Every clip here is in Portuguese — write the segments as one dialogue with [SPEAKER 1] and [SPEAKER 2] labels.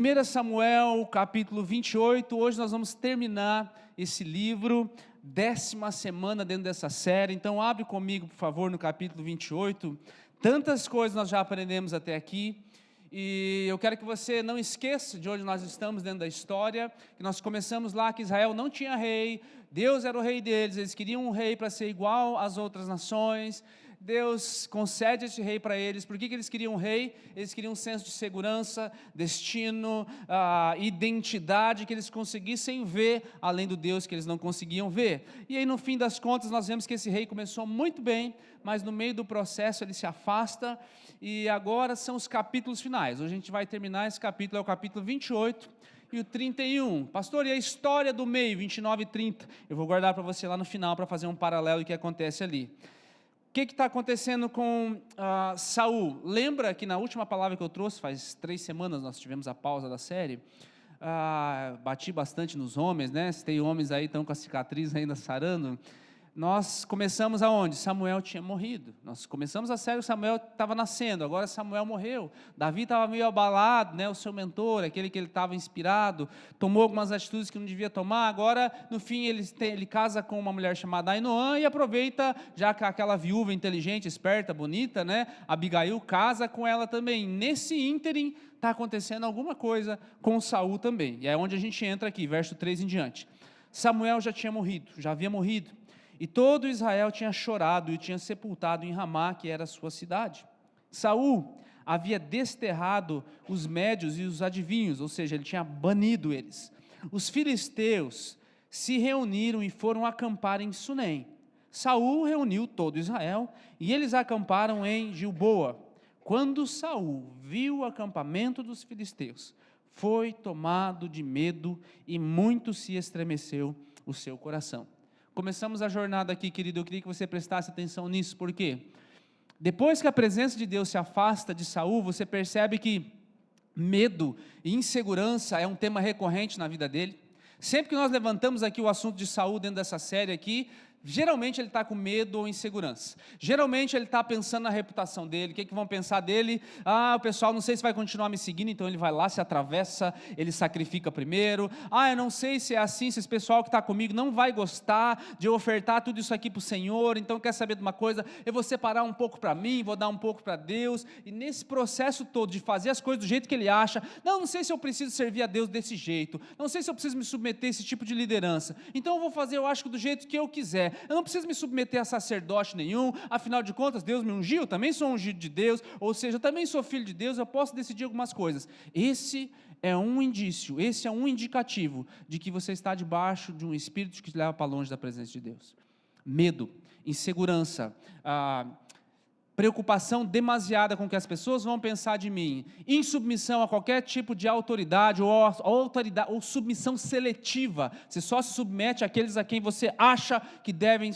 [SPEAKER 1] 1 Samuel, capítulo 28, hoje nós vamos terminar esse livro, 10ª semana dentro dessa série, então abre comigo, por favor, no capítulo 28, tantas coisas nós já aprendemos até aqui, e eu quero que você não esqueça de onde nós estamos dentro da história, que nós começamos lá que Israel não tinha rei, Deus era o rei deles, eles queriam um rei para ser igual às outras nações. Deus concede esse rei para eles. Por que eles queriam um rei? Eles queriam um senso de segurança, destino, identidade, que eles conseguissem ver além do Deus que eles não conseguiam ver. E aí no fim das contas nós vemos que esse rei começou muito bem, mas no meio do processo ele se afasta, e agora são os capítulos finais. Hoje a gente vai terminar esse capítulo, é o capítulo 28 e o 31. Pastor, e a história do meio, 29 e 30? Eu vou guardar para você lá no final para fazer um paralelo do que acontece ali. O que está acontecendo com Saul? Lembra que na última palavra que eu trouxe, faz 3 semanas nós tivemos a pausa da série, bati bastante nos homens, né? Se tem homens aí estão com a cicatriz ainda sarando. Nós começamos aonde? Samuel tinha morrido. Nós começamos a série, Samuel estava nascendo, agora Samuel morreu. Davi estava meio abalado, né? O seu mentor, aquele que ele estava inspirado, tomou algumas atitudes que não devia tomar. Agora, no fim, ele casa com uma mulher chamada Ainoã e aproveita, já que aquela viúva inteligente, esperta, bonita, né? Abigail casa com ela também. Nesse ínterim, está acontecendo alguma coisa com Saul também. E é onde a gente entra aqui, verso 3 em diante. Samuel já tinha morrido, já havia morrido. E todo Israel tinha chorado e tinha sepultado em Ramá, que era a sua cidade. Saul havia desterrado os médios e os adivinhos, ou seja, ele tinha banido eles. Os filisteus se reuniram e foram acampar em Sunem. Saul reuniu todo Israel e eles acamparam em Gilboa. Quando Saul viu o acampamento dos filisteus, foi tomado de medo e muito se estremeceu o seu coração. Começamos a jornada aqui, querido, eu queria que você prestasse atenção nisso, porque depois que a presença de Deus se afasta de Saul, você percebe que medo e insegurança é um tema recorrente na vida dele. Sempre que nós levantamos aqui o assunto de Saul dentro dessa série aqui, geralmente ele está com medo ou insegurança, geralmente ele está pensando na reputação dele, o que vão pensar dele, o pessoal não sei se vai continuar me seguindo, então ele vai lá, se atravessa, ele sacrifica primeiro, eu não sei se é assim, se esse pessoal que está comigo não vai gostar de eu ofertar tudo isso aqui para o Senhor, então quer saber de uma coisa, eu vou separar um pouco para mim, vou dar um pouco para Deus, e nesse processo todo de fazer as coisas do jeito que ele acha, não sei se eu preciso servir a Deus desse jeito, não sei se eu preciso me submeter a esse tipo de liderança, então eu vou fazer, eu acho que do jeito que eu quiser, eu não preciso me submeter a sacerdote nenhum, afinal de contas Deus me ungiu, eu também sou ungido de Deus, ou seja, eu também sou filho de Deus, eu posso decidir algumas coisas. Esse é um indício, esse é um indicativo de que você está debaixo de um espírito que te leva para longe da presença de Deus. Medo, insegurança, preocupação demasiada com o que as pessoas vão pensar de mim, insubmissão a qualquer tipo de autoridade ou submissão seletiva, você só se submete àqueles a quem você acha que devem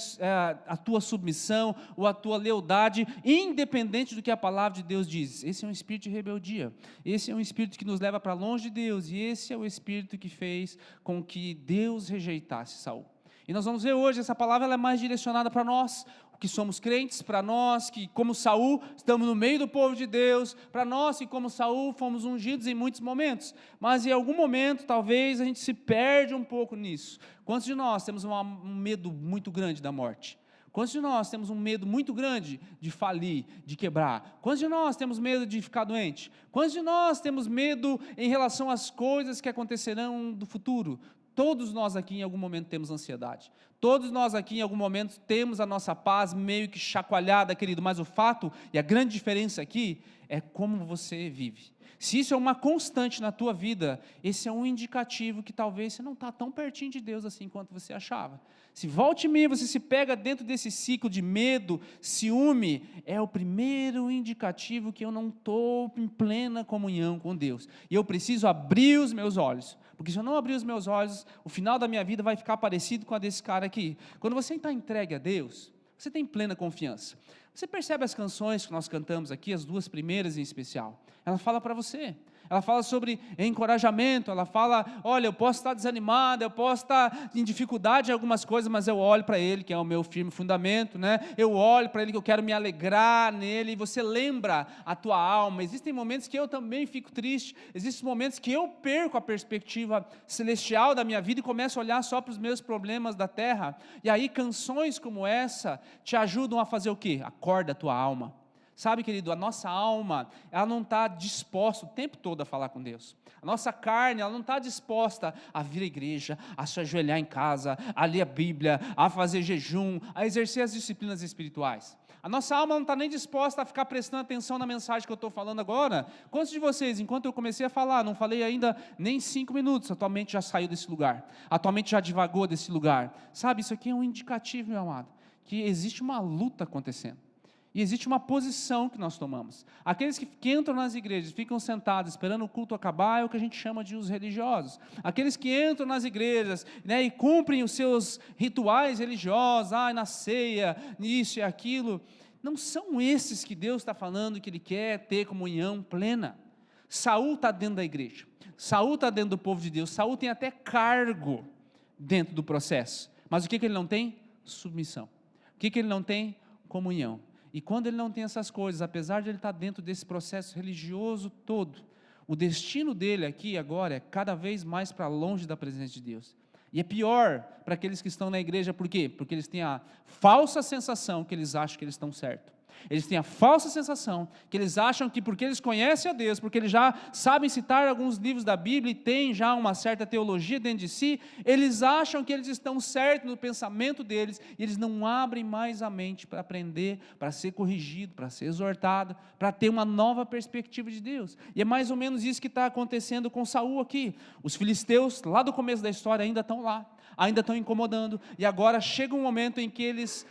[SPEAKER 1] a tua submissão ou a tua lealdade, independente do que a palavra de Deus diz. Esse é um espírito de rebeldia, esse é um espírito que nos leva para longe de Deus, e esse é o espírito que fez com que Deus rejeitasse Saul. E nós vamos ver hoje, essa palavra ela é mais direcionada para nós, que somos crentes, para nós que como Saul estamos no meio do povo de Deus, para nós que como Saul fomos ungidos em muitos momentos, mas em algum momento talvez a gente se perde um pouco nisso. Quantos de nós temos um medo muito grande da morte? Quantos de nós temos um medo muito grande de falir, de quebrar? Quantos de nós temos medo de ficar doente? Quantos de nós temos medo em relação às coisas que acontecerão do futuro? Todos nós aqui em algum momento temos ansiedade, todos nós aqui em algum momento temos a nossa paz meio que chacoalhada, querido, mas o fato e a grande diferença aqui é como você vive. Se isso é uma constante na tua vida, esse é um indicativo que talvez você não está tão pertinho de Deus assim quanto você achava. Se volte e meia você se pega dentro desse ciclo de medo, ciúme, é o primeiro indicativo que eu não estou em plena comunhão com Deus, e eu preciso abrir os meus olhos, porque se eu não abrir os meus olhos, o final da minha vida vai ficar parecido com a desse cara aqui. Quando você está entregue a Deus, você tem plena confiança. Você percebe as canções que nós cantamos aqui, as 2 primeiras em especial, ela fala para você, ela fala sobre encorajamento, ela fala, olha, eu posso estar desanimado, eu posso estar em dificuldade em algumas coisas, mas eu olho para Ele, que é o meu firme fundamento, né? Eu olho para Ele que eu quero me alegrar nele, e você lembra a tua alma. Existem momentos que eu também fico triste, existem momentos que eu perco a perspectiva celestial da minha vida e começo a olhar só para os meus problemas da terra, e aí canções como essa te ajudam a fazer o quê? Acorda a tua alma. Sabe, querido, a nossa alma, ela não está disposta o tempo todo a falar com Deus. A nossa carne, ela não está disposta a vir à igreja, a se ajoelhar em casa, a ler a Bíblia, a fazer jejum, a exercer as disciplinas espirituais. A nossa alma não está nem disposta a ficar prestando atenção na mensagem que eu estou falando agora. Quantos de vocês, enquanto eu comecei a falar, não falei ainda nem 5 minutos, atualmente já saiu desse lugar, atualmente já divagou desse lugar? Sabe, isso aqui é um indicativo, meu amado, que existe uma luta acontecendo. E existe uma posição que nós tomamos. Aqueles que entram nas igrejas, ficam sentados esperando o culto acabar, é o que a gente chama de os religiosos. Aqueles que entram nas igrejas, né, e cumprem os seus rituais religiosos, na ceia, isso e aquilo, não são esses que Deus está falando que Ele quer ter comunhão plena. Saul está dentro da igreja, Saul está dentro do povo de Deus, Saul tem até cargo dentro do processo, mas o que ele não tem? Submissão. O que ele não tem? Comunhão. E quando ele não tem essas coisas, apesar de ele estar dentro desse processo religioso todo, o destino dele aqui agora é cada vez mais para longe da presença de Deus. E é pior para aqueles que estão na igreja, por quê? Porque eles têm a falsa sensação que eles acham que eles estão certos. Eles têm a falsa sensação que eles acham que porque eles conhecem a Deus, porque eles já sabem citar alguns livros da Bíblia e têm já uma certa teologia dentro de si, eles acham que eles estão certos no pensamento deles, e eles não abrem mais a mente para aprender, para ser corrigido, para ser exortado, para ter uma nova perspectiva de Deus. E é mais ou menos isso que está acontecendo com Saul aqui. Os filisteus, lá do começo da história, ainda estão lá, ainda estão incomodando, e agora chega um momento em que eles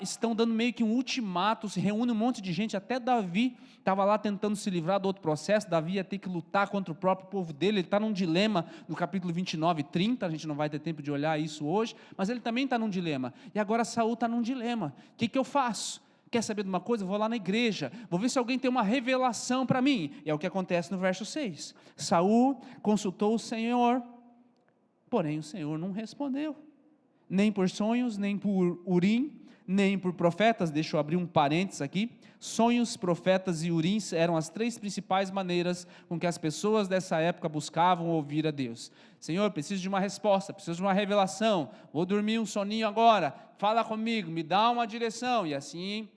[SPEAKER 1] estão dando meio que um ultimato, se reúne um monte de gente, até Davi estava lá tentando se livrar do outro processo. Davi ia ter que lutar contra o próprio povo dele, ele está num dilema no capítulo 29 e 30, a gente não vai ter tempo de olhar isso hoje, mas ele também está num dilema, e agora Saul está num dilema. O que eu faço? Quer saber de uma coisa? Eu vou lá na igreja, vou ver se alguém tem uma revelação para mim, e é o que acontece no verso 6, Saul consultou o Senhor, porém o Senhor não respondeu, nem por sonhos, nem por Urim, nem por profetas. Deixa eu abrir um parênteses aqui. Sonhos, profetas e urins eram as 3 principais maneiras com que as pessoas dessa época buscavam ouvir a Deus. Senhor, preciso de uma resposta, preciso de uma revelação, vou dormir um soninho agora, fala comigo, me dá uma direção. E assim,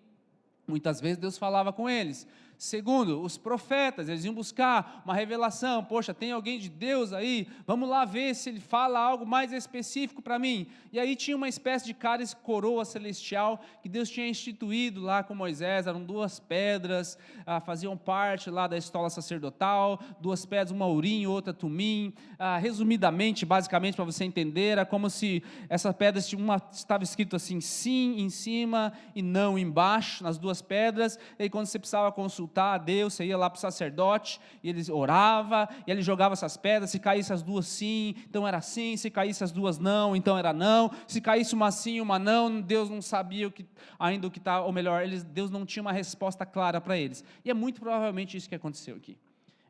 [SPEAKER 1] muitas vezes Deus falava com eles. Segundo, os profetas, eles iam buscar uma revelação. Poxa, tem alguém de Deus aí? Vamos lá ver se ele fala algo mais específico para mim. E aí tinha uma espécie de cálice coroa celestial que Deus tinha instituído lá com Moisés. Eram 2 pedras, faziam parte lá da estola sacerdotal, 2 pedras, uma urim, outra tumim. Resumidamente, basicamente, para você entender, era como se essa pedra, uma estava escrito assim, sim em cima e não embaixo, nas 2 pedras. E aí quando você precisava consultar a Deus, você ia lá para o sacerdote, e ele orava, e ele jogava essas pedras, se caísse as 2 sim, então era sim, se caísse as 2 não, então era não, se caísse uma sim, uma não, Deus não sabia ainda o que está, ou melhor, Deus não tinha uma resposta clara para eles, e é muito provavelmente isso que aconteceu aqui.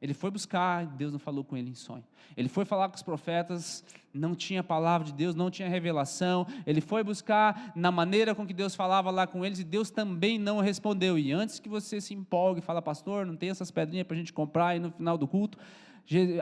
[SPEAKER 1] Ele foi buscar, Deus não falou com ele em sonho. Ele foi falar com os profetas, não tinha palavra de Deus, não tinha revelação. Ele foi buscar na maneira com que Deus falava lá com eles, e Deus também não respondeu. E antes que você se empolgue e fala, pastor, não tem essas pedrinhas para a gente comprar aí no final do culto,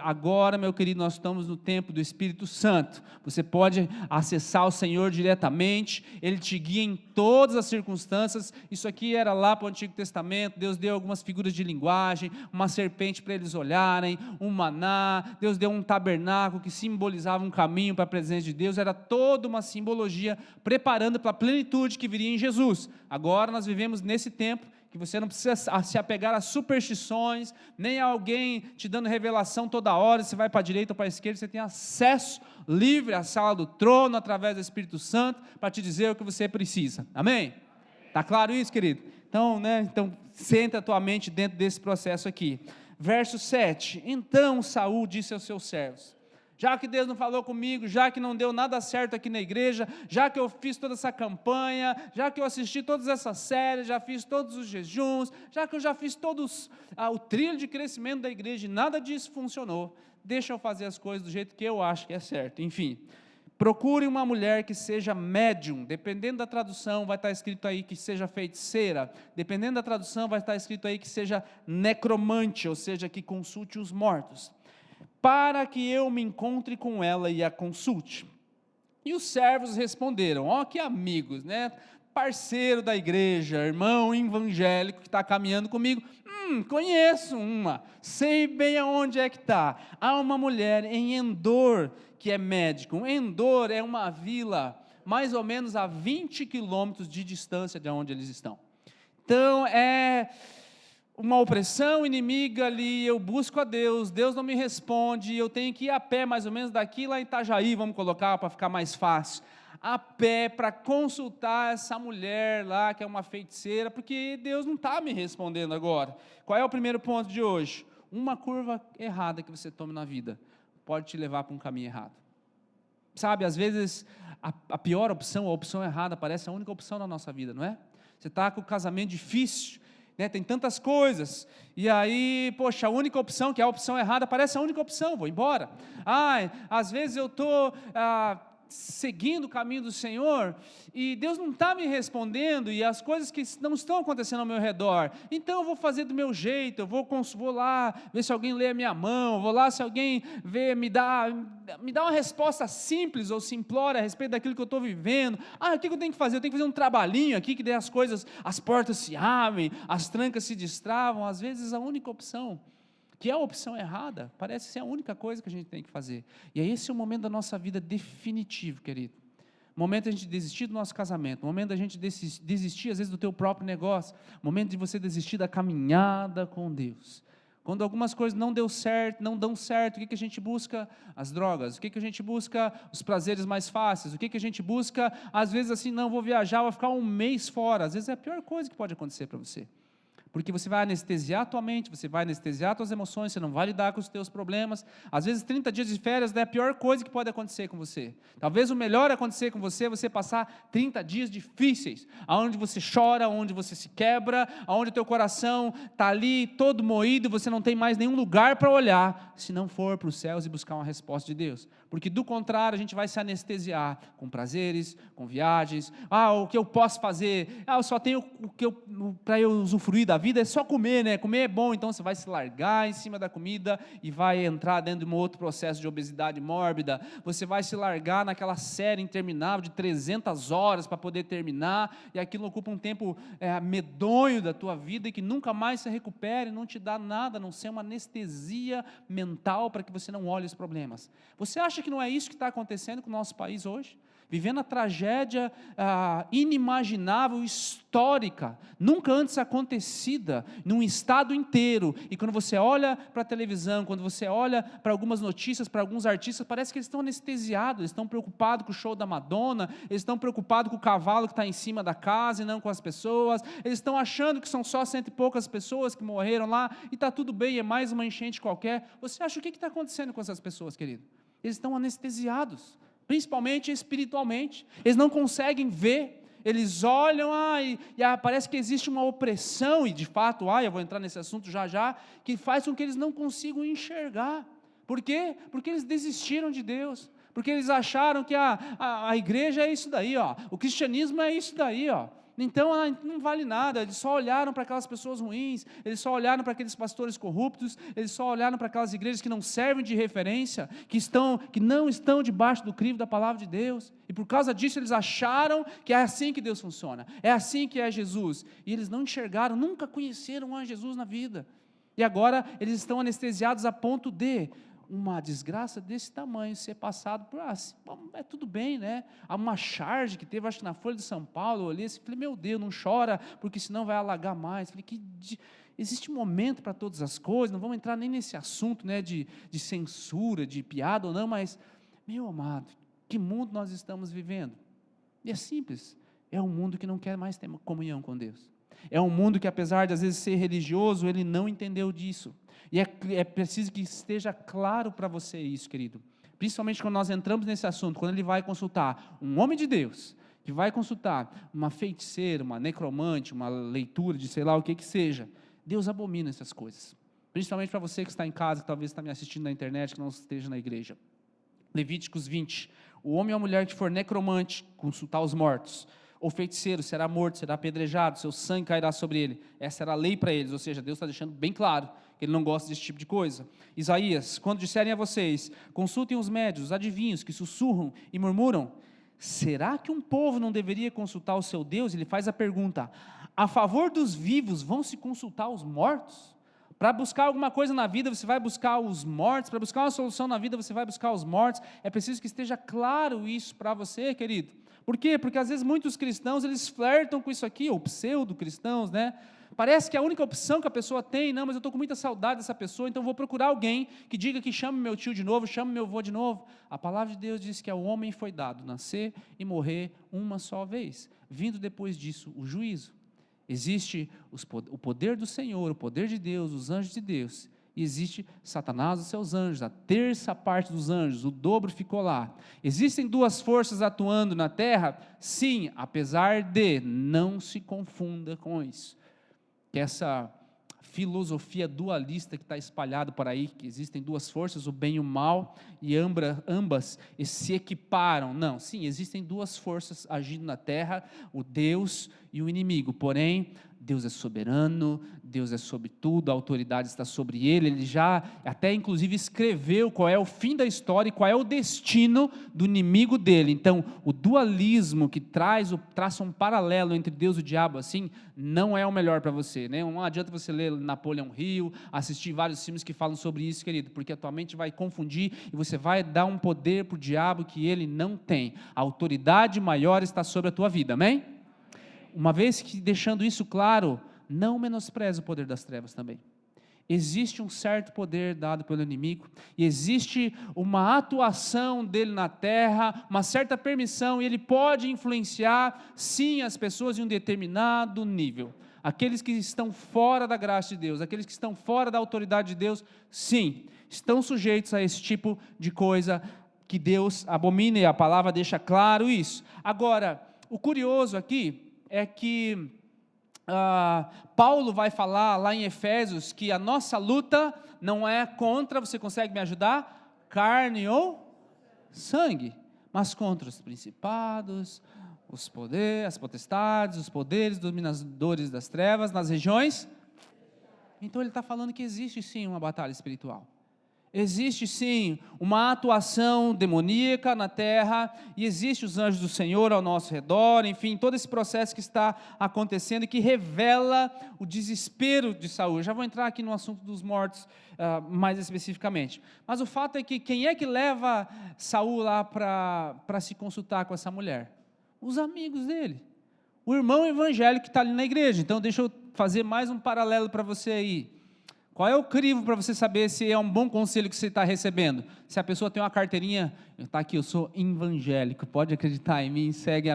[SPEAKER 1] agora, meu querido, nós estamos no tempo do Espírito Santo. Você pode acessar o Senhor diretamente, Ele te guia em todas as circunstâncias. Isso aqui era lá para o Antigo Testamento. Deus deu algumas figuras de linguagem, uma serpente para eles olharem, um maná, Deus deu um tabernáculo que simbolizava um caminho para a presença de Deus. Era toda uma simbologia preparando para a plenitude que viria em Jesus. Agora nós vivemos nesse tempo que você não precisa se apegar a superstições, nem a alguém te dando revelação toda hora, você vai para a direita ou para a esquerda, você tem acesso livre à sala do trono, através do Espírito Santo, para te dizer o que você precisa, amém? Está claro isso, querido? Então senta a tua mente dentro desse processo aqui. Verso 7, então Saul disse aos seus servos, Já que Deus não falou comigo, já que não deu nada certo aqui na igreja, já que eu fiz toda essa campanha, já que eu assisti todas essas séries, já fiz todos os jejuns, já que eu já fiz todos o trilho de crescimento da igreja e nada disso funcionou, deixa eu fazer as coisas do jeito que eu acho que é certo. Enfim, procure uma mulher que seja médium, dependendo da tradução vai estar escrito aí que seja feiticeira, dependendo da tradução vai estar escrito aí que seja necromante, ou seja, que consulte os mortos, para que eu me encontre com ela e a consulte. E os servos responderam, ó que amigos, né? Parceiro da igreja, irmão evangélico que está caminhando comigo, conheço uma, sei bem aonde é que está. Há uma mulher em Endor que é médico. Endor é uma vila mais ou menos a 20 quilômetros de distância de onde eles estão. Então é uma opressão inimiga ali, eu busco a Deus, Deus não me responde, eu tenho que ir a pé mais ou menos daqui lá em Itajaí, vamos colocar para ficar mais fácil, a pé para consultar essa mulher lá que é uma feiticeira, porque Deus não está me respondendo agora. Qual é o primeiro ponto de hoje? Uma curva errada que você tome na vida pode te levar para um caminho errado. Sabe, às vezes a pior opção, a opção errada parece a única opção na nossa vida, não é? Você está com o casamento difícil, né, tem tantas coisas, e aí, poxa, a única opção, que é a opção errada, parece a única opção, vou embora. Às vezes eu estou seguindo o caminho do Senhor, e Deus não está me respondendo, e as coisas que não estão acontecendo ao meu redor, então eu vou fazer do meu jeito, eu vou lá, ver se alguém lê a minha mão, vou lá se alguém me dá uma resposta simples ou simplória a respeito daquilo que eu estou vivendo. O que eu tenho que fazer? Eu tenho que fazer um trabalhinho aqui, que daí as coisas, as portas se abrem, as trancas se destravam. Às vezes a única opção, que é a opção errada, parece ser a única coisa que a gente tem que fazer. E aí esse é o momento da nossa vida definitivo, querido. Momento da gente desistir do nosso casamento, momento da gente desistir às vezes do teu próprio negócio, momento de você desistir da caminhada com Deus. Quando algumas coisas não dão certo, o que a gente busca? As drogas. O que a gente busca? Os prazeres mais fáceis. O que a gente busca? Às vezes assim, não, vou viajar, vou ficar um mês fora. Às vezes é a pior coisa que pode acontecer para você. Porque você vai anestesiar a tua mente, você vai anestesiar as tuas emoções, você não vai lidar com os teus problemas. Às vezes 30 dias de férias é a pior coisa que pode acontecer com você. Talvez o melhor acontecer com você é você passar 30 dias difíceis, onde você chora, onde você se quebra, onde o teu coração está ali todo moído, você não tem mais nenhum lugar para olhar, se não for para os céus e buscar uma resposta de Deus. Porque do contrário, a gente vai se anestesiar com prazeres, com viagens. O que eu posso fazer? Eu só tenho para eu usufruir da vida é só comer, né? Comer é bom, então você vai se largar em cima da comida e vai entrar dentro de um outro processo de obesidade mórbida. Você vai se largar naquela série interminável de 300 horas para poder terminar, e aquilo ocupa um tempo medonho da tua vida e que nunca mais se recupera e não te dá nada, a não ser uma anestesia mental para que você não olhe os problemas. Você acha que não é isso que está acontecendo com o nosso país hoje? Vivendo a tragédia inimaginável, histórica, nunca antes acontecida, num estado inteiro. E quando você olha para a televisão, quando você olha para algumas notícias, para alguns artistas, parece que eles estão anestesiados, eles estão preocupados com o show da Madonna, eles estão preocupados com o cavalo que está em cima da casa e não com as pessoas, eles estão achando que são só 100 e poucas pessoas que morreram lá, e está tudo bem, é mais uma enchente qualquer. Você acha o que está acontecendo com essas pessoas, querido? Eles estão anestesiados, principalmente espiritualmente, eles não conseguem ver, eles olham, parece que existe uma opressão, e de fato, eu vou entrar nesse assunto já, que faz com que eles não consigam enxergar. Por quê? Porque eles desistiram de Deus, porque eles acharam que a igreja é isso daí, o cristianismo é isso daí, então não vale nada. Eles só olharam para aquelas pessoas ruins, eles só olharam para aqueles pastores corruptos, eles só olharam para aquelas igrejas que não servem de referência, que não estão debaixo do crivo da palavra de Deus, e por causa disso eles acharam que é assim que Deus funciona, é assim que é Jesus, e eles não enxergaram, nunca conheceram a Jesus na vida, e agora eles estão anestesiados a ponto de uma desgraça desse tamanho ser passado por, tudo bem, né? Há uma charge que teve, acho que na Folha de São Paulo, eu olhei assim, falei, meu Deus, não chora, porque senão vai alagar mais. Falei, existe um momento para todas as coisas, não vamos entrar nem nesse assunto, né, de censura, de piada ou não, mas, meu amado, que mundo nós estamos vivendo? E é simples, é um mundo que não quer mais ter comunhão com Deus. É um mundo que, apesar de às vezes ser religioso, ele não entendeu disso. E é preciso que esteja claro para você isso, querido. principalmente quando nós entramos nesse assunto, quando ele vai consultar um homem de Deus, que vai consultar uma feiticeira, uma necromante, uma leitura de sei lá o que seja, Deus abomina essas coisas. Principalmente para você que está em casa, que talvez está me assistindo na internet, que não esteja na igreja. Levíticos 20, o homem ou a mulher que for necromante, consultar os mortos, ou feiticeiro, será morto, será apedrejado, seu sangue cairá sobre ele. Essa era a lei para eles, ou seja, Deus está deixando bem claro que ele não gosta desse tipo de coisa. Isaías, quando disserem a vocês, consultem os médios, os adivinhos, que sussurram e murmuram, será que um povo não deveria consultar o seu Deus? Ele faz a pergunta, a favor dos vivos, vão se consultar os mortos? Para buscar alguma coisa na vida, você vai buscar os mortos. Para buscar uma solução na vida, você vai buscar os mortos. É preciso que esteja claro isso para você, querido. Por quê? Porque às vezes muitos cristãos, eles flertam com isso aqui, ou pseudo-cristãos, né? Parece que é a única opção que a pessoa tem, não, mas eu estou com muita saudade dessa pessoa, então vou procurar alguém que diga que chame meu tio de novo, chame meu avô de novo. A palavra de Deus diz que ao homem foi dado nascer e morrer uma só vez, vindo depois disso o juízo. Existe o poder do Senhor, o poder de Deus, os anjos de Deus, e existe Satanás e seus anjos, a terça parte dos anjos, o dobro ficou lá. Existem duas forças atuando na terra? Sim, apesar de, não se confunda com isso, que essa filosofia dualista que está espalhada por aí, que existem duas forças, o bem e o mal, e ambas se equiparam. Não, sim, existem duas forças agindo na terra, o Deus e o inimigo, porém, Deus é soberano, Deus é sobre tudo, a autoridade está sobre ele já até inclusive escreveu qual é o fim da história e qual é o destino do inimigo dele. Então, o dualismo que traça um paralelo entre Deus e o diabo, assim, não é o melhor para você, né? Não adianta você ler Napoleão Hill, assistir vários filmes que falam sobre isso, querido, porque a tua mente vai confundir e você vai dar um poder para o diabo que ele não tem. A autoridade maior está sobre a tua vida, amém? Uma vez que deixando isso claro, não menospreze o poder das trevas também. Existe um certo poder dado pelo inimigo, e existe uma atuação dele na terra, uma certa permissão, e ele pode influenciar, sim, as pessoas em um determinado nível. Aqueles que estão fora da graça de Deus, aqueles que estão fora da autoridade de Deus, sim, estão sujeitos a esse tipo de coisa que Deus abomina, e a palavra deixa claro isso. Agora, o curioso aqui é que Paulo vai falar lá em Efésios que a nossa luta não é contra, você consegue me ajudar? Carne ou sangue, mas contra os principados, os poderes, as potestades, os poderes, dominadores das trevas, nas regiões. Então ele está falando que existe sim uma batalha espiritual. Existe sim uma atuação demoníaca na terra, e existe os anjos do Senhor ao nosso redor, enfim, todo esse processo que está acontecendo e que revela o desespero de Saul. Eu já vou entrar aqui no assunto dos mortos mais especificamente, mas o fato é que quem é que leva Saul lá para se consultar com essa mulher? Os amigos dele, o irmão evangélico que está ali na igreja. Então deixa eu fazer mais um paralelo para você aí. Qual é o crivo para você saber se é um bom conselho que você está recebendo? Se a pessoa tem uma carteirinha, está aqui, eu sou evangélico, pode acreditar em mim, segue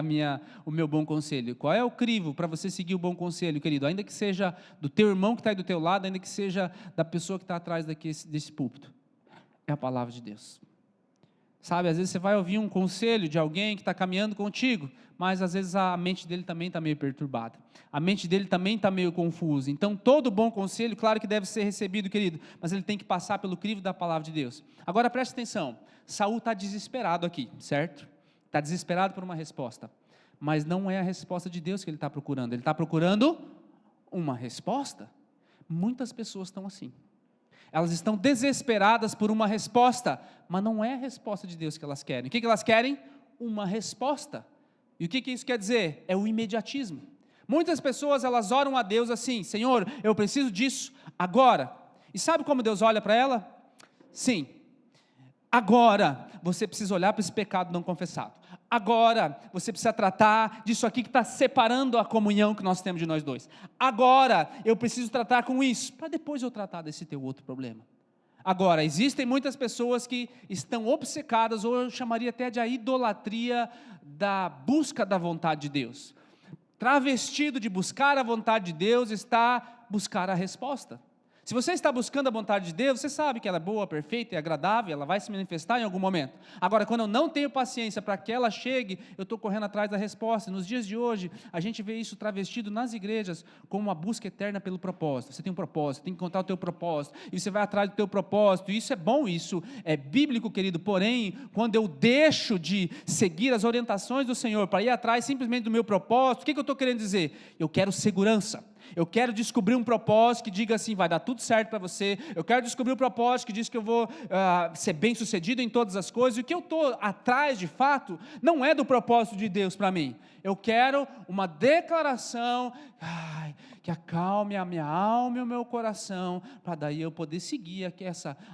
[SPEAKER 1] o meu bom conselho. Qual é o crivo para você seguir o bom conselho, querido? Ainda que seja do teu irmão que está aí do teu lado, ainda que seja da pessoa que está atrás desse púlpito. É a palavra de Deus. Sabe, às vezes você vai ouvir um conselho de alguém que está caminhando contigo, mas às vezes a mente dele também está meio perturbada, a mente dele também está meio confusa. Então todo bom conselho, claro que deve ser recebido, querido, mas ele tem que passar pelo crivo da palavra de Deus. Agora preste atenção, Saul está desesperado aqui, certo? Está desesperado por uma resposta, mas não é a resposta de Deus que ele está procurando, ele está procurando uma resposta. Muitas pessoas estão assim. Elas estão desesperadas por uma resposta, mas não é a resposta de Deus que elas querem. O que elas querem? Uma resposta. E o que isso quer dizer? É o imediatismo. Muitas pessoas, elas oram a Deus assim: Senhor, eu preciso disso agora. E sabe como Deus olha para ela? Sim, agora você precisa olhar para esse pecado não confessado. Agora você precisa tratar disso aqui que está separando a comunhão que nós temos de nós dois. Agora eu preciso tratar com isso, para depois eu tratar desse teu outro problema. Agora, existem muitas pessoas que estão obcecadas, ou eu chamaria até de a idolatria da busca da vontade de Deus. Travestido de buscar a vontade de Deus está buscar a resposta. Se você está buscando a vontade de Deus, você sabe que ela é boa, perfeita e agradável, ela vai se manifestar em algum momento. Agora, quando eu não tenho paciência para que ela chegue, eu estou correndo atrás da resposta. Nos dias de hoje, a gente vê isso travestido nas igrejas como uma busca eterna pelo propósito. Você tem um propósito, tem que encontrar o teu propósito, e você vai atrás do teu propósito. Isso é bom, isso é bíblico, querido. Porém, quando eu deixo de seguir as orientações do Senhor para ir atrás simplesmente do meu propósito, o que eu estou querendo dizer? Eu quero segurança. Eu quero descobrir um propósito que diga assim, vai dar tudo certo para você. Eu quero descobrir um propósito que diz que eu vou ser bem sucedido em todas as coisas. E o que eu estou atrás de fato não é do propósito de Deus para mim. Eu quero uma declaração que acalme a minha alma e o meu coração, para daí eu poder seguir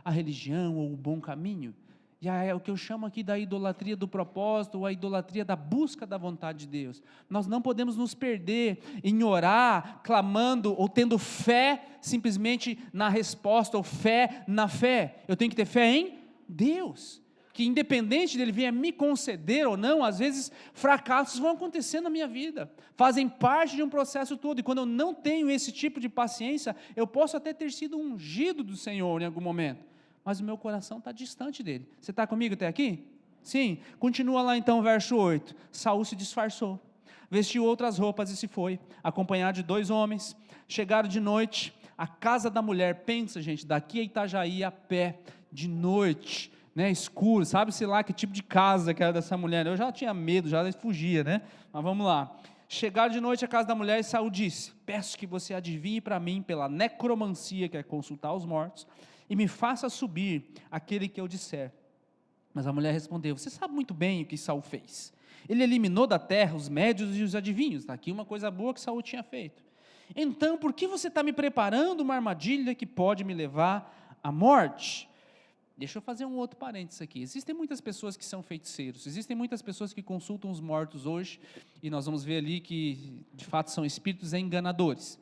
[SPEAKER 1] a religião ou o bom caminho. E é o que eu chamo aqui da idolatria do propósito, ou a idolatria da busca da vontade de Deus. Nós não podemos nos perder em orar, clamando, ou tendo fé simplesmente na resposta, ou fé na fé. Eu tenho que ter fé em Deus, que independente dele vir a me conceder ou não, às vezes fracassos vão acontecer na minha vida, fazem parte de um processo todo, e quando eu não tenho esse tipo de paciência, eu posso até ter sido ungido do Senhor em algum momento, mas o meu coração está distante dele. Você está comigo até aqui? Sim. Continua lá então o verso 8. Saul se disfarçou, vestiu outras roupas e se foi, acompanhado de 2 homens. Chegaram de noite à casa da mulher. Pensa, gente, daqui a Itajaí a pé, de noite, né, escuro, sabe-se lá que tipo de casa que era dessa mulher. Eu já tinha medo, já fugia, né? Mas vamos lá. Chegaram de noite à casa da mulher e Saul disse: peço que você adivinhe para mim pela necromancia, que é consultar os mortos, e me faça subir aquele que eu disser. Mas a mulher respondeu: você sabe muito bem o que Saul fez. Ele eliminou da terra os médios e os adivinhos. Está aqui uma coisa boa que Saul tinha feito. Então, por que você está me preparando uma armadilha que pode me levar à morte? Deixa eu fazer um outro parênteses aqui. Existem muitas pessoas que são feiticeiros, existem muitas pessoas que consultam os mortos hoje, e nós vamos ver ali que de fato são espíritos enganadores.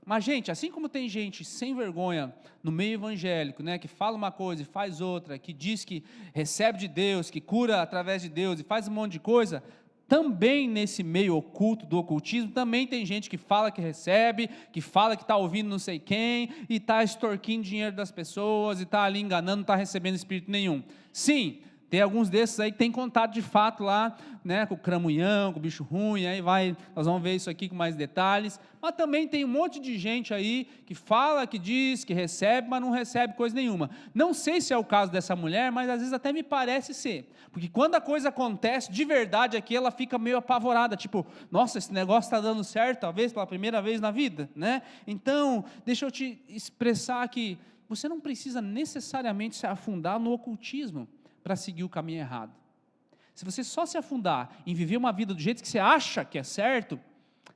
[SPEAKER 1] Mas, gente, assim como tem gente sem vergonha no meio evangélico, né, que fala uma coisa e faz outra, que diz que recebe de Deus, que cura através de Deus e faz um monte de coisa, também nesse meio oculto do ocultismo, também tem gente que fala que recebe, que fala que está ouvindo não sei quem, e está extorquindo dinheiro das pessoas, e está ali enganando, não está recebendo espírito nenhum. Sim, tem alguns desses aí que tem contato de fato lá, né, com o cramunhão, com o bicho ruim, aí nós vamos ver isso aqui com mais detalhes, mas também tem um monte de gente aí que fala, que diz, que recebe, mas não recebe coisa nenhuma. Não sei se é o caso dessa mulher, mas às vezes até me parece ser, porque quando a coisa acontece de verdade aqui, ela fica meio apavorada, tipo, nossa, esse negócio está dando certo, talvez pela primeira vez na vida, né? Então, deixa eu te expressar que você não precisa necessariamente se afundar no ocultismo para seguir o caminho errado. Se você só se afundar em viver uma vida do jeito que você acha que é certo,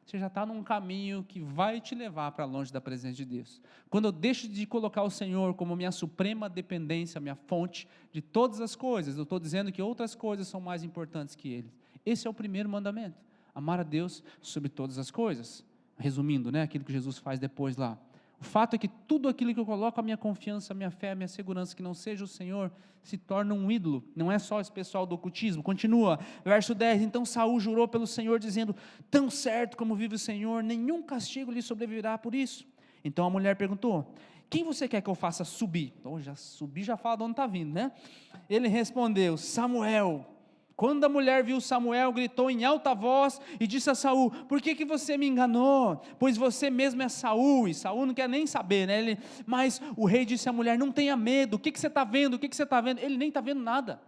[SPEAKER 1] você já está num caminho que vai te levar para longe da presença de Deus. Quando eu deixo de colocar o Senhor como minha suprema dependência, minha fonte de todas as coisas, eu estou dizendo que outras coisas são mais importantes que Ele. Esse é o primeiro mandamento, amar a Deus sobre todas as coisas. Resumindo, né, aquilo que Jesus faz depois lá. O fato é que tudo aquilo que eu coloco a minha confiança, a minha fé, a minha segurança, que não seja o Senhor, se torna um ídolo. Não é só esse pessoal do ocultismo. Continua, verso 10, então Saul jurou pelo Senhor, dizendo: tão certo como vive o Senhor, nenhum castigo lhe sobrevirá por isso. Então a mulher perguntou: quem você quer que eu faça subir? Então já subir, já fala de onde está vindo, né? Ele respondeu: Samuel. Quando a mulher viu Samuel, gritou em alta voz e disse a Saul: por que você me enganou? Pois você mesmo é Saul. E Saul não quer nem saber, né? Mas o rei disse à mulher: não tenha medo, o que você está vendo? O que você está vendo? Ele nem está vendo nada.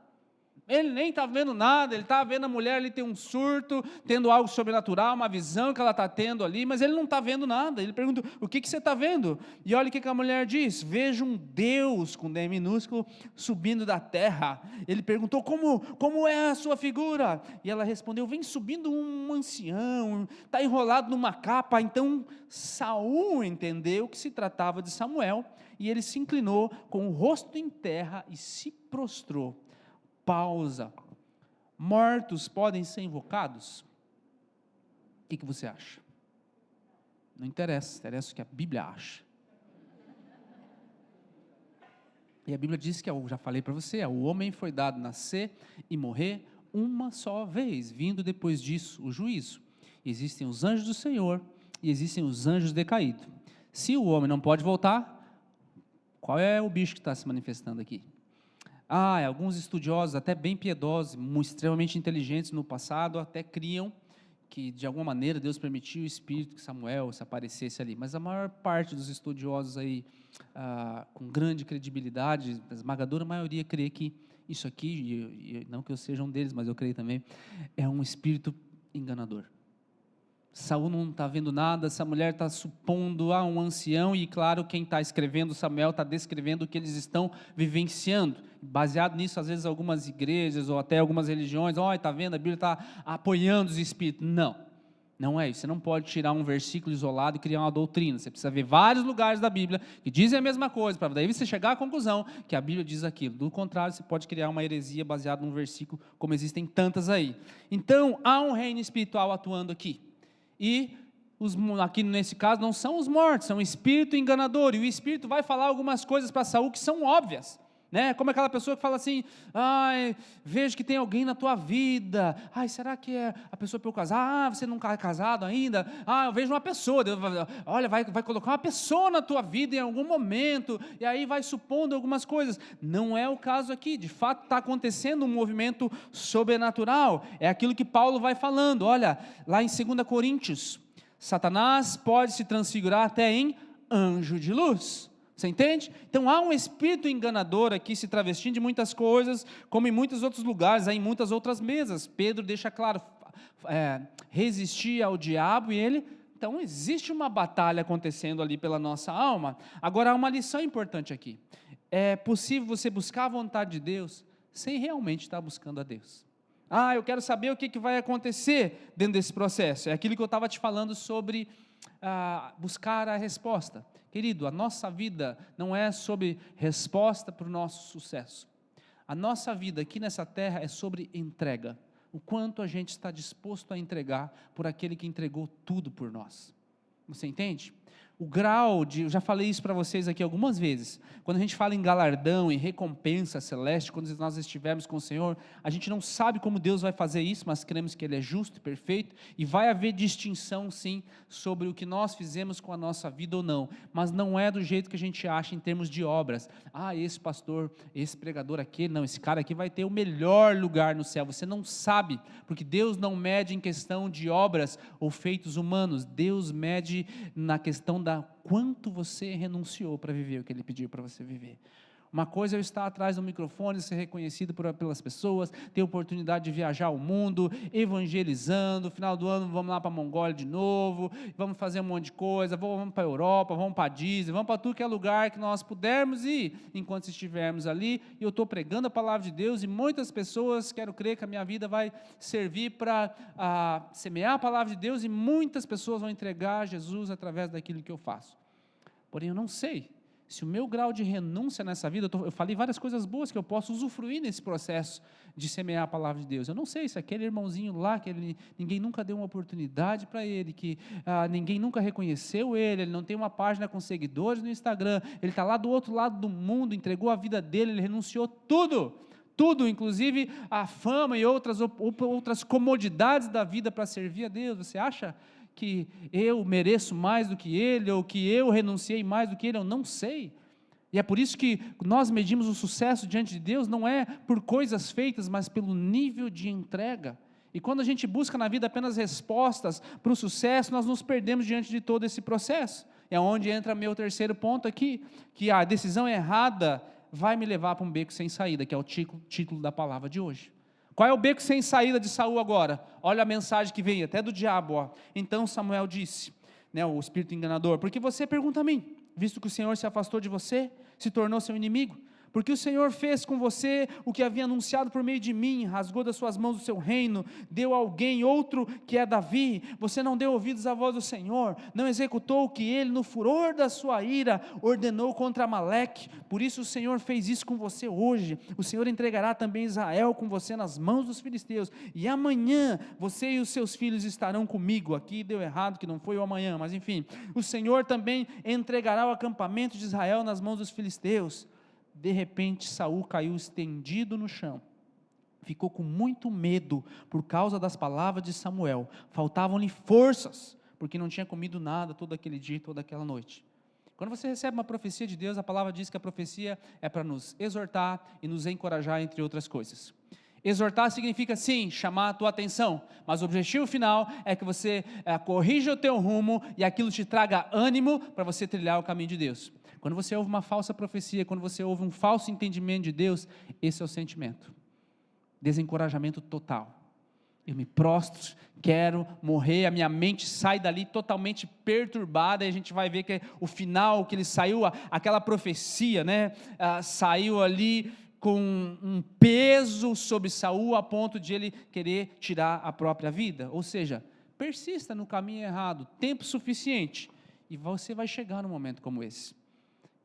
[SPEAKER 1] Ele nem está vendo nada, ele está vendo a mulher ali ter um surto, tendo algo sobrenatural, uma visão que ela está tendo ali, mas ele não está vendo nada. Ele pergunta: o que você está vendo? E olha o que a mulher diz: vejo um Deus, com D minúsculo, subindo da terra. Ele perguntou: como é a sua figura? E ela respondeu: vem subindo um ancião, está enrolado numa capa. Então Saul entendeu que se tratava de Samuel, e ele se inclinou com o rosto em terra e se prostrou. Pausa. Mortos podem ser invocados? O que você acha? Não interessa, interessa o que a Bíblia acha. E a Bíblia diz que, eu já falei para você, o homem foi dado nascer e morrer uma só vez, vindo depois disso o juízo. Existem os anjos do Senhor e existem os anjos decaídos. Se o homem não pode voltar, Qual é o bicho que está se manifestando aqui? Alguns estudiosos, até bem piedosos, extremamente inteligentes no passado, até criam que de alguma maneira Deus permitiu o espírito que Samuel se aparecesse ali, mas a maior parte dos estudiosos aí, com grande credibilidade, a esmagadora maioria crê que isso aqui, e não que eu seja um deles, mas eu creio também, é um espírito enganador. Saul não está vendo nada, essa mulher está supondo um ancião, e claro, quem está escrevendo, Samuel, está descrevendo o que eles estão vivenciando. Baseado nisso, às vezes algumas igrejas, ou até algumas religiões, está vendo, a Bíblia está apoiando os espíritos. Não é isso. Você não pode tirar um versículo isolado e criar uma doutrina. Você precisa ver vários lugares da Bíblia que dizem a mesma coisa, para daí você chegar à conclusão que a Bíblia diz aquilo. Do contrário, você pode criar uma heresia baseada num versículo, como existem tantas aí. Então, há um reino espiritual atuando aqui. E aqui nesse caso não são os mortos, são o espírito enganador, e o espírito vai falar algumas coisas para Saul que são óbvias, né? Como aquela pessoa que fala assim: vejo que tem alguém na tua vida, será que é a pessoa para eu casar? Você não é casado ainda? Eu vejo uma pessoa, Deus vai colocar uma pessoa na tua vida em algum momento, e aí vai supondo algumas coisas. Não é o caso aqui, de fato está acontecendo um movimento sobrenatural, é aquilo que Paulo vai falando. Olha, lá em 2 Coríntios, Satanás pode se transfigurar até em anjo de luz. Você entende? Então há um espírito enganador aqui se travestindo de muitas coisas, como em muitos outros lugares, em muitas outras mesas. Pedro deixa claro, resistir ao diabo e ele... Então existe uma batalha acontecendo ali pela nossa alma. Agora há uma lição importante aqui. É possível você buscar a vontade de Deus sem realmente estar buscando a Deus. Eu quero saber o que vai acontecer dentro desse processo. É aquilo que eu estava te falando sobre buscar a resposta. Querido, a nossa vida não é sobre resposta para o nosso sucesso. A nossa vida aqui nessa terra é sobre entrega. O quanto a gente está disposto a entregar por aquele que entregou tudo por nós. Você entende? O grau de, eu já falei isso para vocês aqui algumas vezes, quando a gente fala em galardão, em recompensa celeste, quando nós estivermos com o Senhor, a gente não sabe como Deus vai fazer isso, mas cremos que Ele é justo e perfeito, e vai haver distinção sim, sobre o que nós fizemos com a nossa vida ou não, mas não é do jeito que a gente acha em termos de obras. Esse pastor, esse pregador aqui, não, esse cara aqui vai ter o melhor lugar no céu. Você não sabe, porque Deus não mede em questão de obras ou feitos humanos, Deus mede na questão da quanto você renunciou para viver o que Ele pediu para você viver. Uma coisa é eu estar atrás do microfone, ser reconhecido pelas pessoas, ter oportunidade de viajar o mundo, evangelizando. No final do ano vamos lá para a Mongólia de novo, vamos fazer um monte de coisa, vamos para a Europa, vamos para a Disney, vamos para tudo que é lugar que nós pudermos ir, enquanto estivermos ali, e eu estou pregando a palavra de Deus, e muitas pessoas, quero crer que a minha vida vai servir para semear a palavra de Deus, e muitas pessoas vão entregar a Jesus através daquilo que eu faço. Porém, eu não sei se o meu grau de renúncia nessa vida, eu falei várias coisas boas que eu posso usufruir nesse processo de semear a palavra de Deus. Eu não sei se aquele irmãozinho lá, que ninguém nunca deu uma oportunidade para ele, que ninguém nunca reconheceu ele não tem uma página com seguidores no Instagram, ele está lá do outro lado do mundo, entregou a vida dele, ele renunciou tudo, inclusive a fama e outras comodidades da vida para servir a Deus. Você acha que eu mereço mais do que ele, ou que eu renunciei mais do que ele? Eu não sei. E é por isso que nós medimos o sucesso diante de Deus, não é por coisas feitas, mas pelo nível de entrega. E quando a gente busca na vida apenas respostas para o sucesso, nós nos perdemos diante de todo esse processo. É onde entra meu terceiro ponto aqui, que a decisão errada vai me levar para um beco sem saída, que é o título da palavra de hoje. Qual é o beco sem saída de Saul agora? Olha a mensagem que vem até do diabo. Então Samuel disse, o espírito enganador: porque você pergunta a mim, visto que o Senhor se afastou de você, se tornou seu inimigo? Porque o Senhor fez com você o que havia anunciado por meio de mim, rasgou das suas mãos o seu reino, deu a alguém outro que é Davi. Você não deu ouvidos à voz do Senhor, não executou o que ele, no furor da sua ira, ordenou contra Amaleque. Por isso o Senhor fez isso com você hoje. O Senhor entregará também Israel com você nas mãos dos filisteus, e amanhã você e os seus filhos estarão comigo. Aqui deu errado, que não foi o amanhã, mas enfim, o Senhor também entregará o acampamento de Israel nas mãos dos filisteus. De repente Saul caiu estendido no chão, ficou com muito medo por causa das palavras de Samuel, faltavam-lhe forças, porque não tinha comido nada todo aquele dia e toda aquela noite. Quando você recebe uma profecia de Deus, a palavra diz que a profecia é para nos exortar e nos encorajar, entre outras coisas. Exortar significa sim, chamar a tua atenção, mas o objetivo final é que você corrija o teu rumo e aquilo te traga ânimo para você trilhar o caminho de Deus. Quando você ouve uma falsa profecia, quando você ouve um falso entendimento de Deus, esse é o sentimento, desencorajamento total. Eu me prostro, quero morrer, a minha mente sai dali totalmente perturbada, e a gente vai ver que o final, que ele saiu, aquela profecia, saiu ali com um peso sobre Saul, a ponto de ele querer tirar a própria vida. Ou seja, persista no caminho errado, tempo suficiente, e você vai chegar num momento como esse.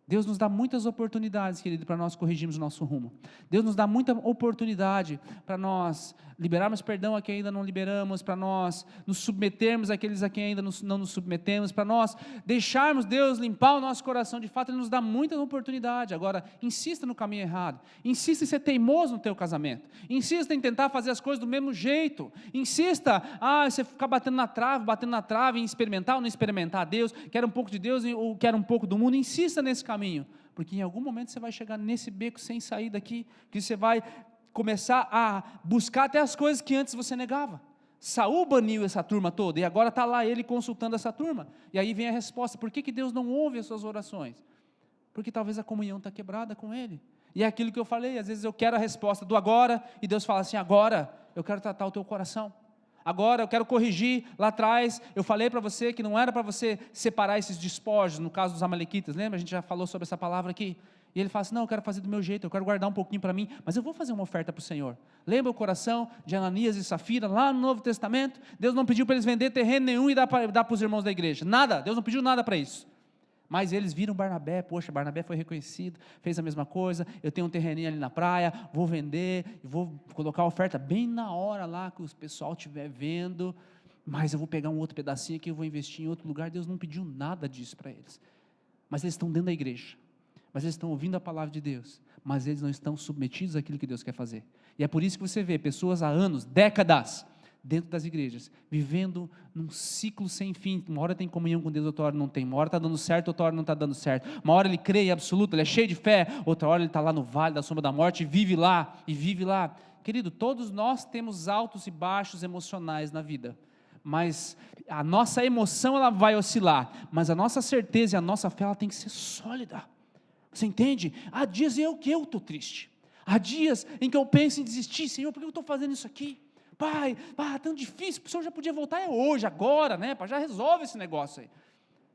[SPEAKER 1] Deus nos dá muitas oportunidades, querido, para nós corrigirmos o nosso rumo. Deus nos dá muita oportunidade para nós liberarmos perdão a quem ainda não liberamos, para nós nos submetermos àqueles a quem ainda não nos submetemos, para nós deixarmos Deus limpar o nosso coração. De fato, Ele nos dá muita oportunidade. Agora, insista no caminho errado, insista em ser teimoso no teu casamento, insista em tentar fazer as coisas do mesmo jeito, insista, você ficar batendo na trave, em experimentar ou não experimentar Deus, quer um pouco de Deus ou quer um pouco do mundo. Insista nesse caminho, porque em algum momento você vai chegar nesse beco sem sair daqui, que você vai começar a buscar até as coisas que antes você negava. Saul baniu essa turma toda, e agora está lá ele consultando essa turma, e aí vem a resposta: por que Deus não ouve as suas orações? Porque talvez a comunhão está quebrada com Ele, e é aquilo que eu falei, às vezes eu quero a resposta do agora, e Deus fala assim: agora eu quero tratar o teu coração, agora eu quero corrigir. Lá atrás eu falei para você que não era para você separar esses despojos, no caso dos amalequitas, lembra? A gente já falou sobre essa palavra aqui, e ele fala assim: não, eu quero fazer do meu jeito, eu quero guardar um pouquinho para mim, mas eu vou fazer uma oferta para o Senhor. Lembra o coração de Ananias e Safira, lá no Novo Testamento? Deus não pediu para eles vender terreno nenhum e dar para os irmãos da igreja, nada, Deus não pediu nada para isso, mas eles viram Barnabé, poxa, Barnabé foi reconhecido, fez a mesma coisa, eu tenho um terreninho ali na praia, vou vender, vou colocar a oferta bem na hora lá, que o pessoal estiver vendo, mas eu vou pegar um outro pedacinho aqui, eu vou investir em outro lugar. Deus não pediu nada disso para eles, mas eles estão dentro da igreja, mas eles estão ouvindo a palavra de Deus, mas eles não estão submetidos àquilo que Deus quer fazer, e é por isso que você vê pessoas há anos, décadas, dentro das igrejas, vivendo num ciclo sem fim. Uma hora tem comunhão com Deus, outra hora não tem, uma hora está dando certo, outra hora não está dando certo, uma hora ele crê em absoluto, ele é cheio de fé, outra hora ele está lá no vale da sombra da morte, e vive lá, querido, todos nós temos altos e baixos emocionais na vida, mas a nossa emoção ela vai oscilar, mas a nossa certeza e a nossa fé ela tem que ser sólida. Você entende? Há dias em que eu estou triste, há dias em que eu penso em desistir. Senhor, por que eu estou fazendo isso aqui? Pai, tão difícil, o Senhor já podia voltar hoje, agora, já resolve esse negócio aí,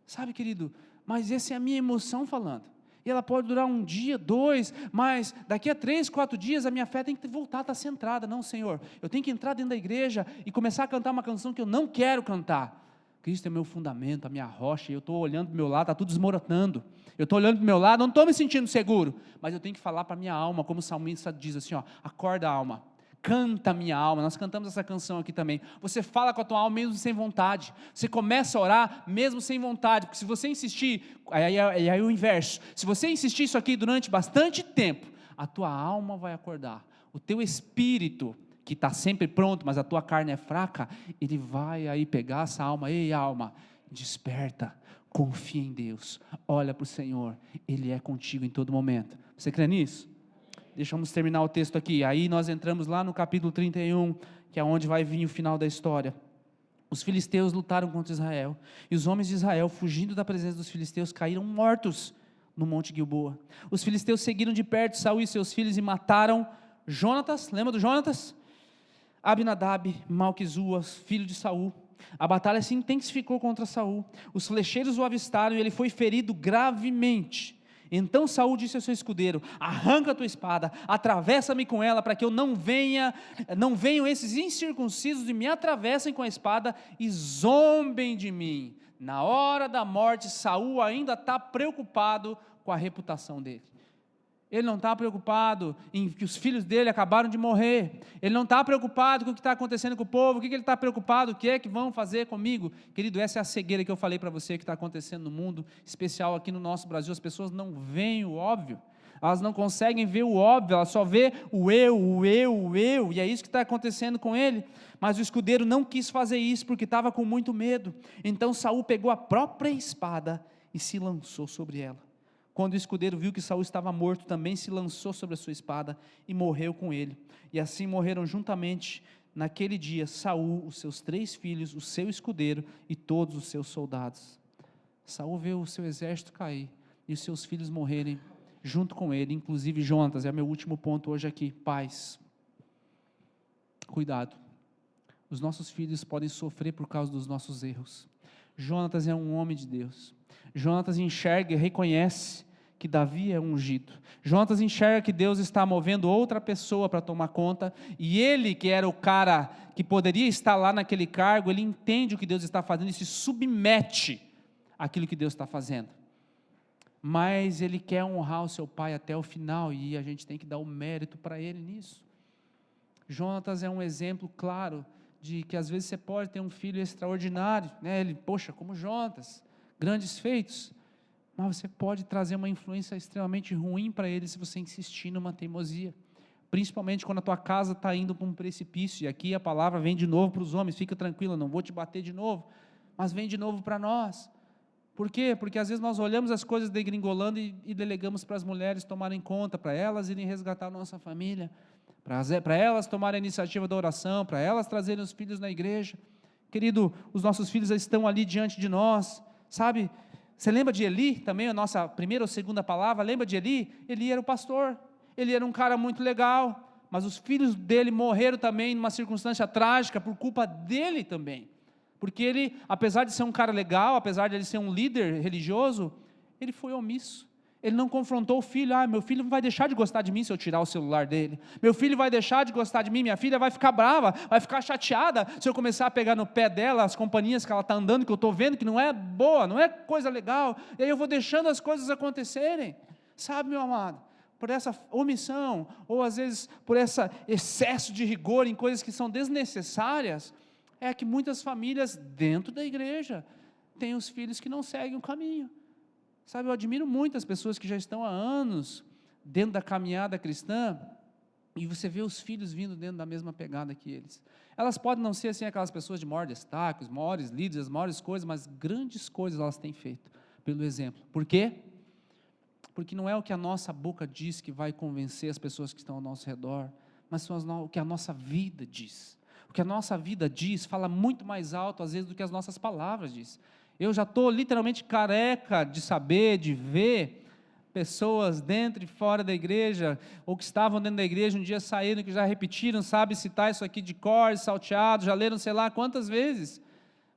[SPEAKER 1] sabe, querido, mas essa é a minha emoção falando, e ela pode durar um dia, 2, mas daqui a 3, 4 dias, a minha fé tem que voltar a estar centrada. Não, Senhor, eu tenho que entrar dentro da igreja, e começar a cantar uma canção que eu não quero cantar. Cristo é meu fundamento, a minha rocha, e eu estou olhando para o meu lado, está tudo desmoronando, eu estou olhando para o meu lado, não estou me sentindo seguro, mas eu tenho que falar para a minha alma, como o salmista diz assim, acorda alma, canta minha alma. Nós cantamos essa canção aqui também, você fala com a tua alma mesmo sem vontade, você começa a orar mesmo sem vontade, porque se você insistir, aí o inverso, se você insistir isso aqui durante bastante tempo, a tua alma vai acordar, o teu espírito, que está sempre pronto, mas a tua carne é fraca, ele vai aí pegar essa alma: ei alma, desperta, confia em Deus, olha para o Senhor, Ele é contigo em todo momento. Você crê nisso? Deixamos terminar o texto aqui, aí nós entramos lá no capítulo 31, que é onde vai vir o final da história. Os filisteus lutaram contra Israel, e os homens de Israel, fugindo da presença dos filisteus, caíram mortos no monte Gilboa. Os filisteus seguiram de perto Saul e seus filhos e mataram Jonatas, lembra do Jonatas? Abinadab, Malquizua, filho de Saul. A batalha se intensificou contra Saul, os flecheiros o avistaram e ele foi ferido gravemente. Então Saul disse ao seu escudeiro: arranca a tua espada, atravessa-me com ela, para que eu não venham esses incircuncisos e me atravessem com a espada e zombem de mim. Na hora da morte, Saul ainda está preocupado com a reputação dele. Ele não está preocupado em que os filhos dele acabaram de morrer, ele não está preocupado com o que está acontecendo com o povo. O que ele está preocupado? O que é que vão fazer comigo? Querido, essa é a cegueira que eu falei para você que está acontecendo no mundo, especial aqui no nosso Brasil. As pessoas não veem o óbvio, elas não conseguem ver o óbvio, elas só vê o eu, e é isso que está acontecendo com ele. Mas o escudeiro não quis fazer isso, porque estava com muito medo. Então Saul pegou a própria espada e se lançou sobre ela. Quando o escudeiro viu que Saul estava morto, também se lançou sobre a sua espada e morreu com ele. E assim morreram juntamente naquele dia Saul, os seus 3 filhos, o seu escudeiro e todos os seus soldados. Saul viu o seu exército cair e os seus filhos morrerem junto com ele, inclusive Jonatas. É meu último ponto hoje aqui. Pais, cuidado. Os nossos filhos podem sofrer por causa dos nossos erros. Jonatas é um homem de Deus. Jonatas enxerga e reconhece que Davi é ungido. Jonatas enxerga que Deus está movendo outra pessoa para tomar conta, e ele, que era o cara que poderia estar lá naquele cargo, ele entende o que Deus está fazendo e se submete àquilo que Deus está fazendo. Mas ele quer honrar o seu pai até o final, e a gente tem que dar o mérito para ele nisso. Jonatas é um exemplo claro de que às vezes você pode ter um filho extraordinário, né? Ele, poxa, como Jonatas, grandes feitos, mas você pode trazer uma influência extremamente ruim para ele se você insistir numa teimosia, principalmente quando a tua casa está indo para um precipício, e aqui a palavra vem de novo para os homens, fica tranquilo, não vou te bater de novo, mas vem de novo para nós. Por quê? Porque às vezes nós olhamos as coisas degringolando e delegamos para as mulheres tomarem conta, para elas irem resgatar a nossa família, para elas tomarem a iniciativa da oração, para elas trazerem os filhos na igreja. Querido, os nossos filhos estão ali diante de nós, sabe? Você lembra de Eli, também a nossa primeira ou segunda palavra, lembra de Eli? Eli era o pastor, ele era um cara muito legal, mas os filhos dele morreram também numa circunstância trágica, por culpa dele também, porque ele, apesar de ser um cara legal, apesar de ele ser um líder religioso, ele foi omisso. Ele não confrontou o filho. Meu filho vai deixar de gostar de mim se eu tirar o celular dele. Meu filho vai deixar de gostar de mim. Minha filha vai ficar brava, vai ficar chateada se eu começar a pegar no pé dela, as companhias que ela está andando, que eu estou vendo que não é boa, não é coisa legal. E aí eu vou deixando as coisas acontecerem. Sabe, meu amado? Por essa omissão, ou às vezes por esse excesso de rigor em coisas que são desnecessárias, é que muitas famílias dentro da igreja têm os filhos que não seguem o caminho. Sabe, eu admiro muito as pessoas que já estão há anos dentro da caminhada cristã, e você vê os filhos vindo dentro da mesma pegada que eles. Elas podem não ser assim aquelas pessoas de maior destaque, os maiores líderes, as maiores coisas, mas grandes coisas elas têm feito, pelo exemplo. Por quê? Porque não é o que a nossa boca diz que vai convencer as pessoas que estão ao nosso redor, mas são o que a nossa vida diz. O que a nossa vida diz fala muito mais alto às vezes do que as nossas palavras dizem. Eu já estou literalmente careca de saber, de ver pessoas dentro e fora da igreja, ou que estavam dentro da igreja, um dia saíram, que já repetiram, sabe citar isso aqui de cor, salteado, já leram sei lá quantas vezes,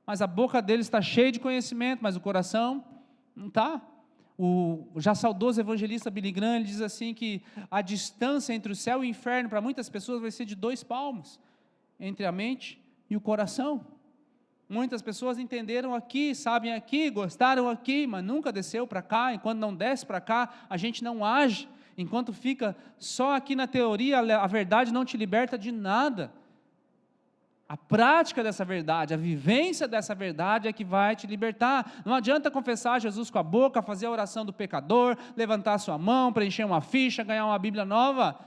[SPEAKER 1] mas a boca deles está cheia de conhecimento, mas o coração não está. O já saudoso evangelista Billy Graham, ele diz assim que a distância entre o céu e o inferno, para muitas pessoas, vai ser de 2 palmos, entre a mente e o coração. Muitas pessoas entenderam aqui, sabem aqui, gostaram aqui, mas nunca desceu para cá. Enquanto não desce para cá, a gente não age. Enquanto fica só aqui na teoria, a verdade não te liberta de nada. A prática dessa verdade, a vivência dessa verdade é que vai te libertar. Não adianta confessar Jesus com a boca, fazer a oração do pecador, levantar a sua mão, preencher uma ficha, ganhar uma Bíblia nova.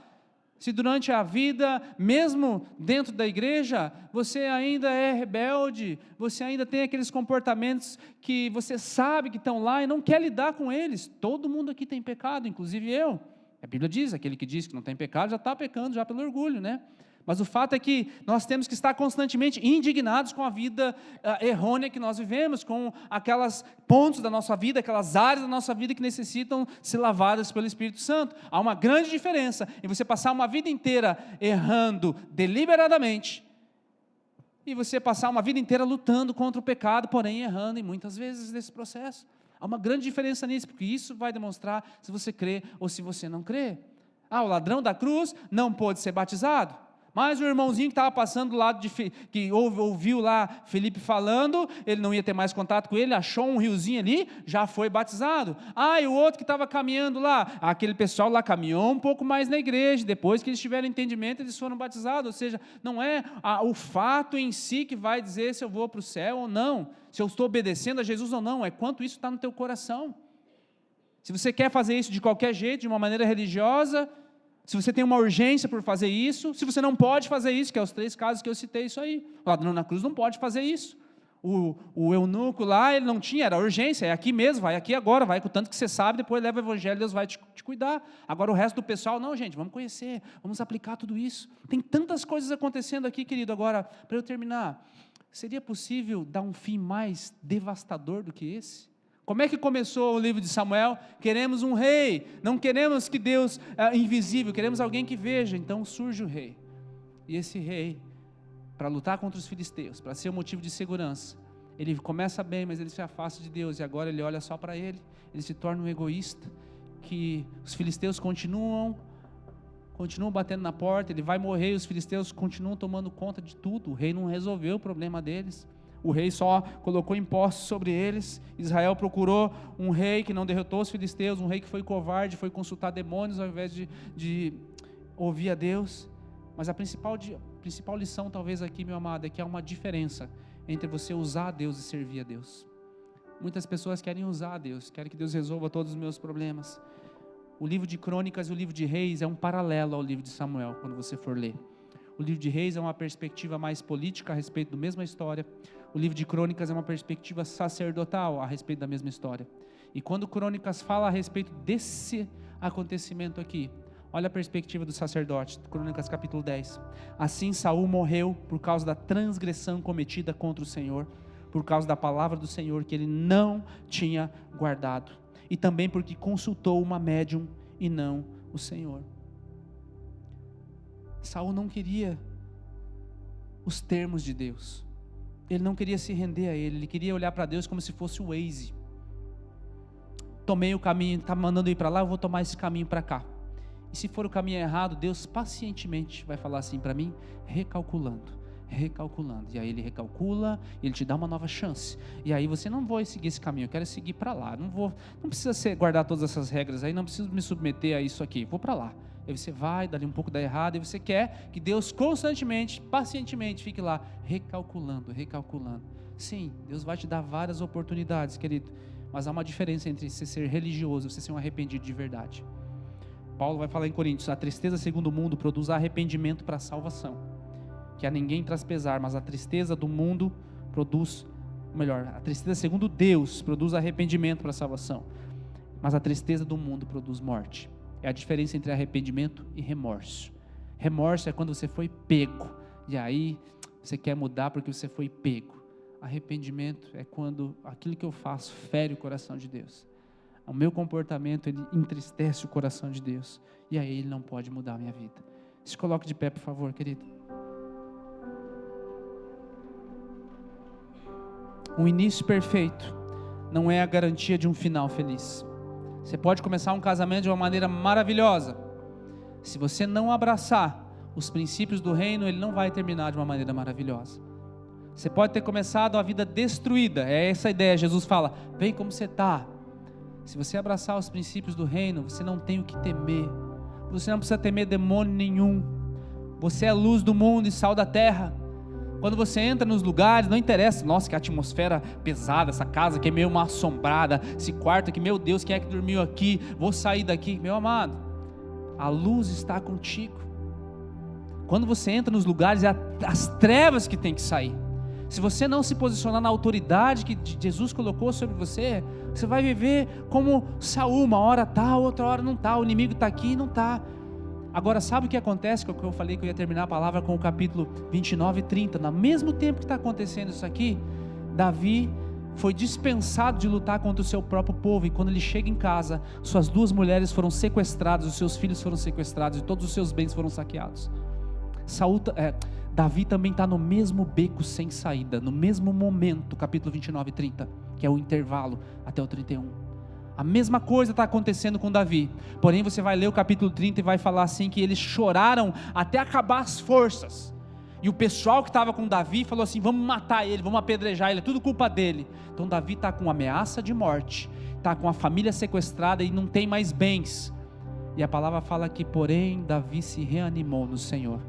[SPEAKER 1] Se durante a vida, mesmo dentro da igreja, você ainda é rebelde, você ainda tem aqueles comportamentos que você sabe que estão lá e não quer lidar com eles. Todo mundo aqui tem pecado, inclusive eu. A Bíblia diz, aquele que diz que não tem pecado, já está pecando, já pelo orgulho, né? Mas o fato é que nós temos que estar constantemente indignados com a vida errônea que nós vivemos, com aquelas pontos da nossa vida, aquelas áreas da nossa vida que necessitam ser lavadas pelo Espírito Santo. Há uma grande diferença em você passar uma vida inteira errando deliberadamente e você passar uma vida inteira lutando contra o pecado, porém errando e muitas vezes nesse processo. Há uma grande diferença nisso, porque isso vai demonstrar se você crê ou se você não crê. O ladrão da cruz não pôde ser batizado. Mas o irmãozinho que estava passando do lado, que ouviu lá Felipe falando, ele não ia ter mais contato com ele, achou um riozinho ali, já foi batizado. E o outro que estava caminhando lá, aquele pessoal lá caminhou um pouco mais na igreja, depois que eles tiveram entendimento, eles foram batizados. Ou seja, não é o fato em si que vai dizer se eu vou para o céu ou não, se eu estou obedecendo a Jesus ou não, é quanto isso está no teu coração. Se você quer fazer isso de qualquer jeito, de uma maneira religiosa, se você tem uma urgência por fazer isso, se você não pode fazer isso, que é os 3 casos que eu citei isso aí. O ladrão na cruz não pode fazer isso. O eunuco lá, ele não tinha, era urgência, é aqui mesmo, vai aqui agora, vai com o tanto que você sabe, depois leva o evangelho, Deus vai te cuidar. Agora o resto do pessoal, não, gente, vamos conhecer, vamos aplicar tudo isso. Tem tantas coisas acontecendo aqui, querido. Agora, para eu terminar, seria possível dar um fim mais devastador do que esse? Como é que começou o livro de Samuel? Queremos um rei, não queremos que Deus é invisível, queremos alguém que veja. Então surge o rei, e esse rei, para lutar contra os filisteus, para ser um motivo de segurança, ele começa bem, mas ele se afasta de Deus, e agora ele olha só para ele se torna um egoísta, que os filisteus continuam batendo na porta, ele vai morrer, e os filisteus continuam tomando conta de tudo. O rei não resolveu o problema deles, o rei só colocou impostos sobre eles. Israel procurou um rei que não derrotou os filisteus, um rei que foi covarde, foi consultar demônios ao invés de ouvir a Deus. Mas a principal lição talvez aqui, meu amado, é que há uma diferença entre você usar a Deus e servir a Deus. Muitas pessoas querem usar a Deus, querem que Deus resolva todos os meus problemas. O livro de Crônicas e o livro de Reis é um paralelo ao livro de Samuel, quando você for ler. O livro de Reis é uma perspectiva mais política a respeito da mesma história. O livro de Crônicas é uma perspectiva sacerdotal a respeito da mesma história. E quando Crônicas fala a respeito desse acontecimento aqui, olha a perspectiva do sacerdote, Crônicas capítulo 10. Assim Saul morreu por causa da transgressão cometida contra o Senhor, por causa da palavra do Senhor que ele não tinha guardado, e também porque consultou uma médium e não o Senhor. Saul não queria os termos de Deus, ele não queria se render a ele queria olhar para Deus como se fosse o Waze. Tomei o caminho, está mandando ir para lá, eu vou tomar esse caminho para cá. E se for o caminho errado, Deus pacientemente vai falar assim para mim, recalculando. E aí ele recalcula, ele te dá uma nova chance. E aí você não vai seguir esse caminho, eu quero seguir para lá. Não precisa guardar todas essas regras aí, não preciso me submeter a isso aqui, vou para lá. Aí você vai, dali um pouco dá errado, e você quer que Deus constantemente, pacientemente fique lá, recalculando. Sim, Deus vai te dar várias oportunidades, querido, mas há uma diferença entre você ser religioso e você ser um arrependido de verdade. Paulo vai falar em Coríntios, a tristeza segundo o mundo produz arrependimento para a salvação, que a ninguém traz pesar, mas a tristeza do mundo a tristeza segundo Deus produz arrependimento para a salvação, mas a tristeza do mundo produz morte. É a diferença entre arrependimento e remorso. Remorso é quando você foi pego, e aí você quer mudar porque você foi pego. Arrependimento é quando aquilo que eu faço fere o coração de Deus. O meu comportamento, ele entristece o coração de Deus, e aí ele não pode mudar a minha vida. Se coloque de pé, por favor, querido. Um início perfeito não é a garantia de um final feliz. Você pode começar um casamento de uma maneira maravilhosa. Se você não abraçar os princípios do reino, ele não vai terminar de uma maneira maravilhosa. Você pode ter começado a vida destruída, é essa a ideia. Jesus fala, vem como você está. Se você abraçar os princípios do reino, você não tem o que temer. Você não precisa temer demônio nenhum. Você é a luz do mundo e sal da terra. Quando você entra nos lugares, não interessa, nossa, que atmosfera pesada, essa casa que é meio mal assombrada, esse quarto aqui, meu Deus, quem é que dormiu aqui? Vou sair daqui. Meu amado, a luz está contigo. Quando você entra nos lugares, é as trevas que tem que sair. Se você não se posicionar na autoridade que Jesus colocou sobre você, você vai viver como Saul, uma hora está, outra hora não está, o inimigo está aqui e não está. Agora, sabe o que acontece? Que eu falei que eu ia terminar a palavra com o capítulo 29 e 30. No mesmo tempo que está acontecendo isso aqui, Davi foi dispensado de lutar contra o seu próprio povo, e quando ele chega em casa, suas 2 mulheres foram sequestradas, os seus filhos foram sequestrados, e todos os seus bens foram saqueados. Davi também está no mesmo beco sem saída, no mesmo momento, capítulo 29 e 30, que é o intervalo até o 31. A mesma coisa está acontecendo com Davi, porém você vai ler o capítulo 30 e vai falar assim, que eles choraram até acabar as forças, e o pessoal que estava com Davi falou assim, vamos matar ele, vamos apedrejar ele, é tudo culpa dele. Então Davi está com ameaça de morte, está com a família sequestrada e não tem mais bens, e a palavra fala que porém Davi se reanimou no Senhor.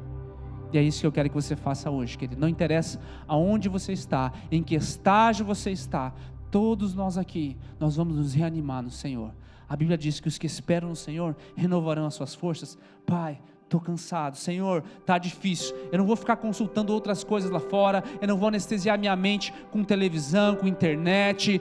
[SPEAKER 1] E é isso que eu quero que você faça hoje, querido. Não interessa aonde você está, em que estágio você está, todos nós aqui, nós vamos nos reanimar no Senhor. A Bíblia diz que os que esperam no Senhor renovarão as suas forças. Pai, estou cansado, Senhor, está difícil, eu não vou ficar consultando outras coisas lá fora, eu não vou anestesiar minha mente com televisão, com internet,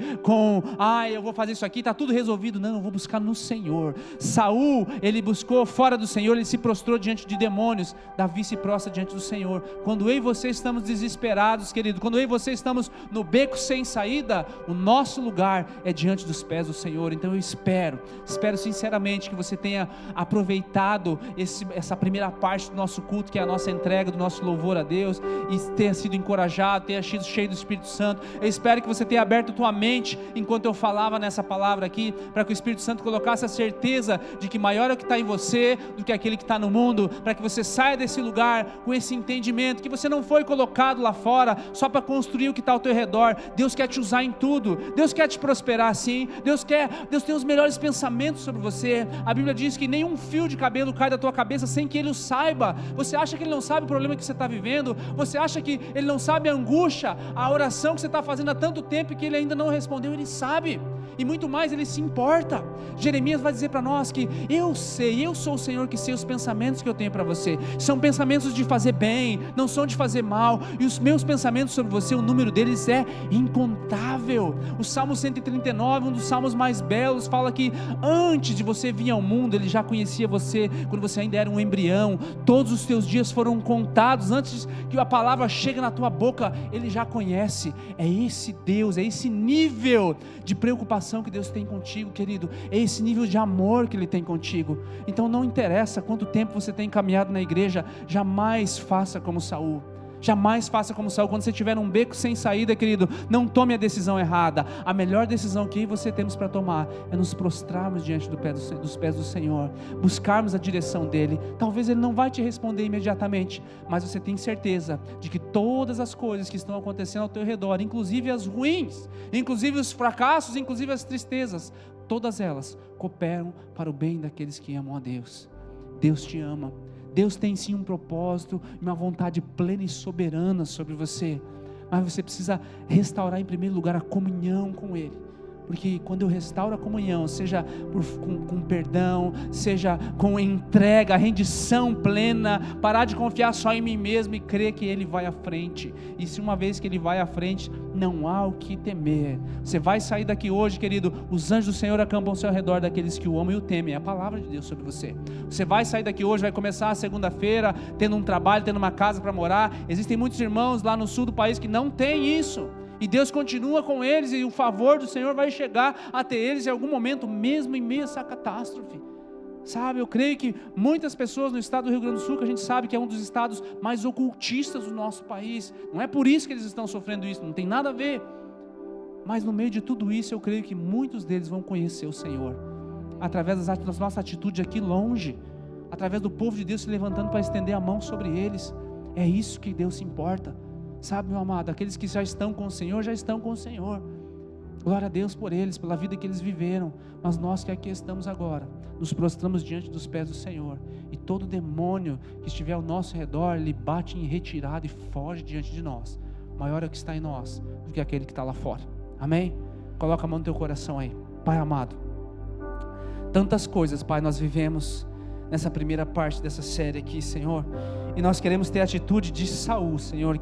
[SPEAKER 1] eu vou fazer isso aqui, está tudo resolvido. Não, eu vou buscar no Senhor. Saul, ele buscou fora do Senhor, ele se prostrou diante de demônios. Davi se prostra diante do Senhor. Quando eu e você estamos desesperados, querido, quando eu e você estamos no beco sem saída, o nosso lugar é diante dos pés do Senhor. Então eu espero sinceramente que você tenha aproveitado essa primeira parte do nosso culto, que é a nossa entrega, do nosso louvor a Deus, e tenha sido encorajado, tenha sido cheio do Espírito Santo. Eu espero que você tenha aberto a tua mente enquanto eu falava nessa palavra aqui, para que o Espírito Santo colocasse a certeza de que maior é o que está em você do que aquele que está no mundo, para que você saia desse lugar com esse entendimento, que você não foi colocado lá fora só para construir o que está ao teu redor. Deus quer te usar em tudo, Deus quer te prosperar sim, Deus tem os melhores pensamentos sobre você. A Bíblia diz que nenhum fio de cabelo cai da tua cabeça sem que Ele o saiba. Você acha que Ele não sabe o problema que você está vivendo? Você acha que Ele não sabe a angústia, a oração que você está fazendo há tanto tempo e que Ele ainda não respondeu? Ele sabe, e muito mais, Ele se importa. Jeremias vai dizer para nós que eu sou o Senhor que sei os pensamentos que eu tenho para você, são pensamentos de fazer bem, não são de fazer mal, e os meus pensamentos sobre você, o número deles é incontável. O Salmo 139, um dos salmos mais belos, fala que antes de você vir ao mundo, Ele já conhecia você, quando você ainda era um embrião, todos os teus dias foram contados, antes que a palavra chegue na tua boca, Ele já conhece. É esse Deus, é esse nível de preocupação que Deus tem contigo, querido, é esse nível de amor que Ele tem contigo. Então não interessa quanto tempo você tem caminhado na igreja, jamais faça como Saul. Jamais faça como Saul. Quando você estiver num beco sem saída, querido, não tome a decisão errada. A melhor decisão que eu e você temos para tomar é nos prostrarmos diante dos pés do Senhor, buscarmos a direção dEle. Talvez Ele não vai te responder imediatamente, mas você tem certeza de que todas as coisas que estão acontecendo ao teu redor, inclusive as ruins, inclusive os fracassos, inclusive as tristezas, todas elas cooperam para o bem daqueles que amam a Deus. Deus te ama. Deus tem sim um propósito, uma vontade plena e soberana sobre você, mas você precisa restaurar em primeiro lugar a comunhão com Ele, porque quando eu restauro a comunhão, seja com perdão, seja com entrega, rendição plena, parar de confiar só em mim mesmo e crer que Ele vai à frente, e se uma vez que Ele vai à frente, não há o que temer. Você vai sair daqui hoje, querido, os anjos do Senhor acampam ao seu redor daqueles que o amam e o temem, é a palavra de Deus sobre você. Você vai sair daqui hoje, vai começar a segunda-feira, tendo um trabalho, tendo uma casa para morar. Existem muitos irmãos lá no sul do país que não têm isso, e Deus continua com eles, e o favor do Senhor vai chegar até eles em algum momento, mesmo em meio a essa catástrofe. Sabe, eu creio que muitas pessoas no estado do Rio Grande do Sul, que a gente sabe que é um dos estados mais ocultistas do nosso país, não é por isso que eles estão sofrendo isso, não tem nada a ver, mas no meio de tudo isso, eu creio que muitos deles vão conhecer o Senhor, através das nossas atitudes aqui longe, através do povo de Deus se levantando para estender a mão sobre eles. É isso que Deus se importa. Sabe, meu amado, aqueles que já estão com o Senhor, já estão com o Senhor. Glória a Deus por eles, pela vida que eles viveram. Mas nós que aqui estamos agora, nos prostramos diante dos pés do Senhor, e todo demônio que estiver ao nosso redor, ele bate em retirada e foge diante de nós. Maior é o que está em nós do que aquele que está lá fora. Amém? Coloca a mão no teu coração aí. Pai amado, tantas coisas, Pai, nós vivemos nessa primeira parte dessa série aqui, Senhor, e nós queremos ter a atitude de Saul, Senhor,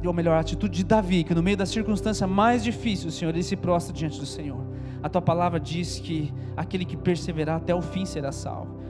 [SPEAKER 1] ou melhor, a atitude de Davi, que no meio da circunstância mais difícil, Senhor, ele se prostra diante do Senhor. A tua palavra diz que aquele que perseverar até o fim será salvo.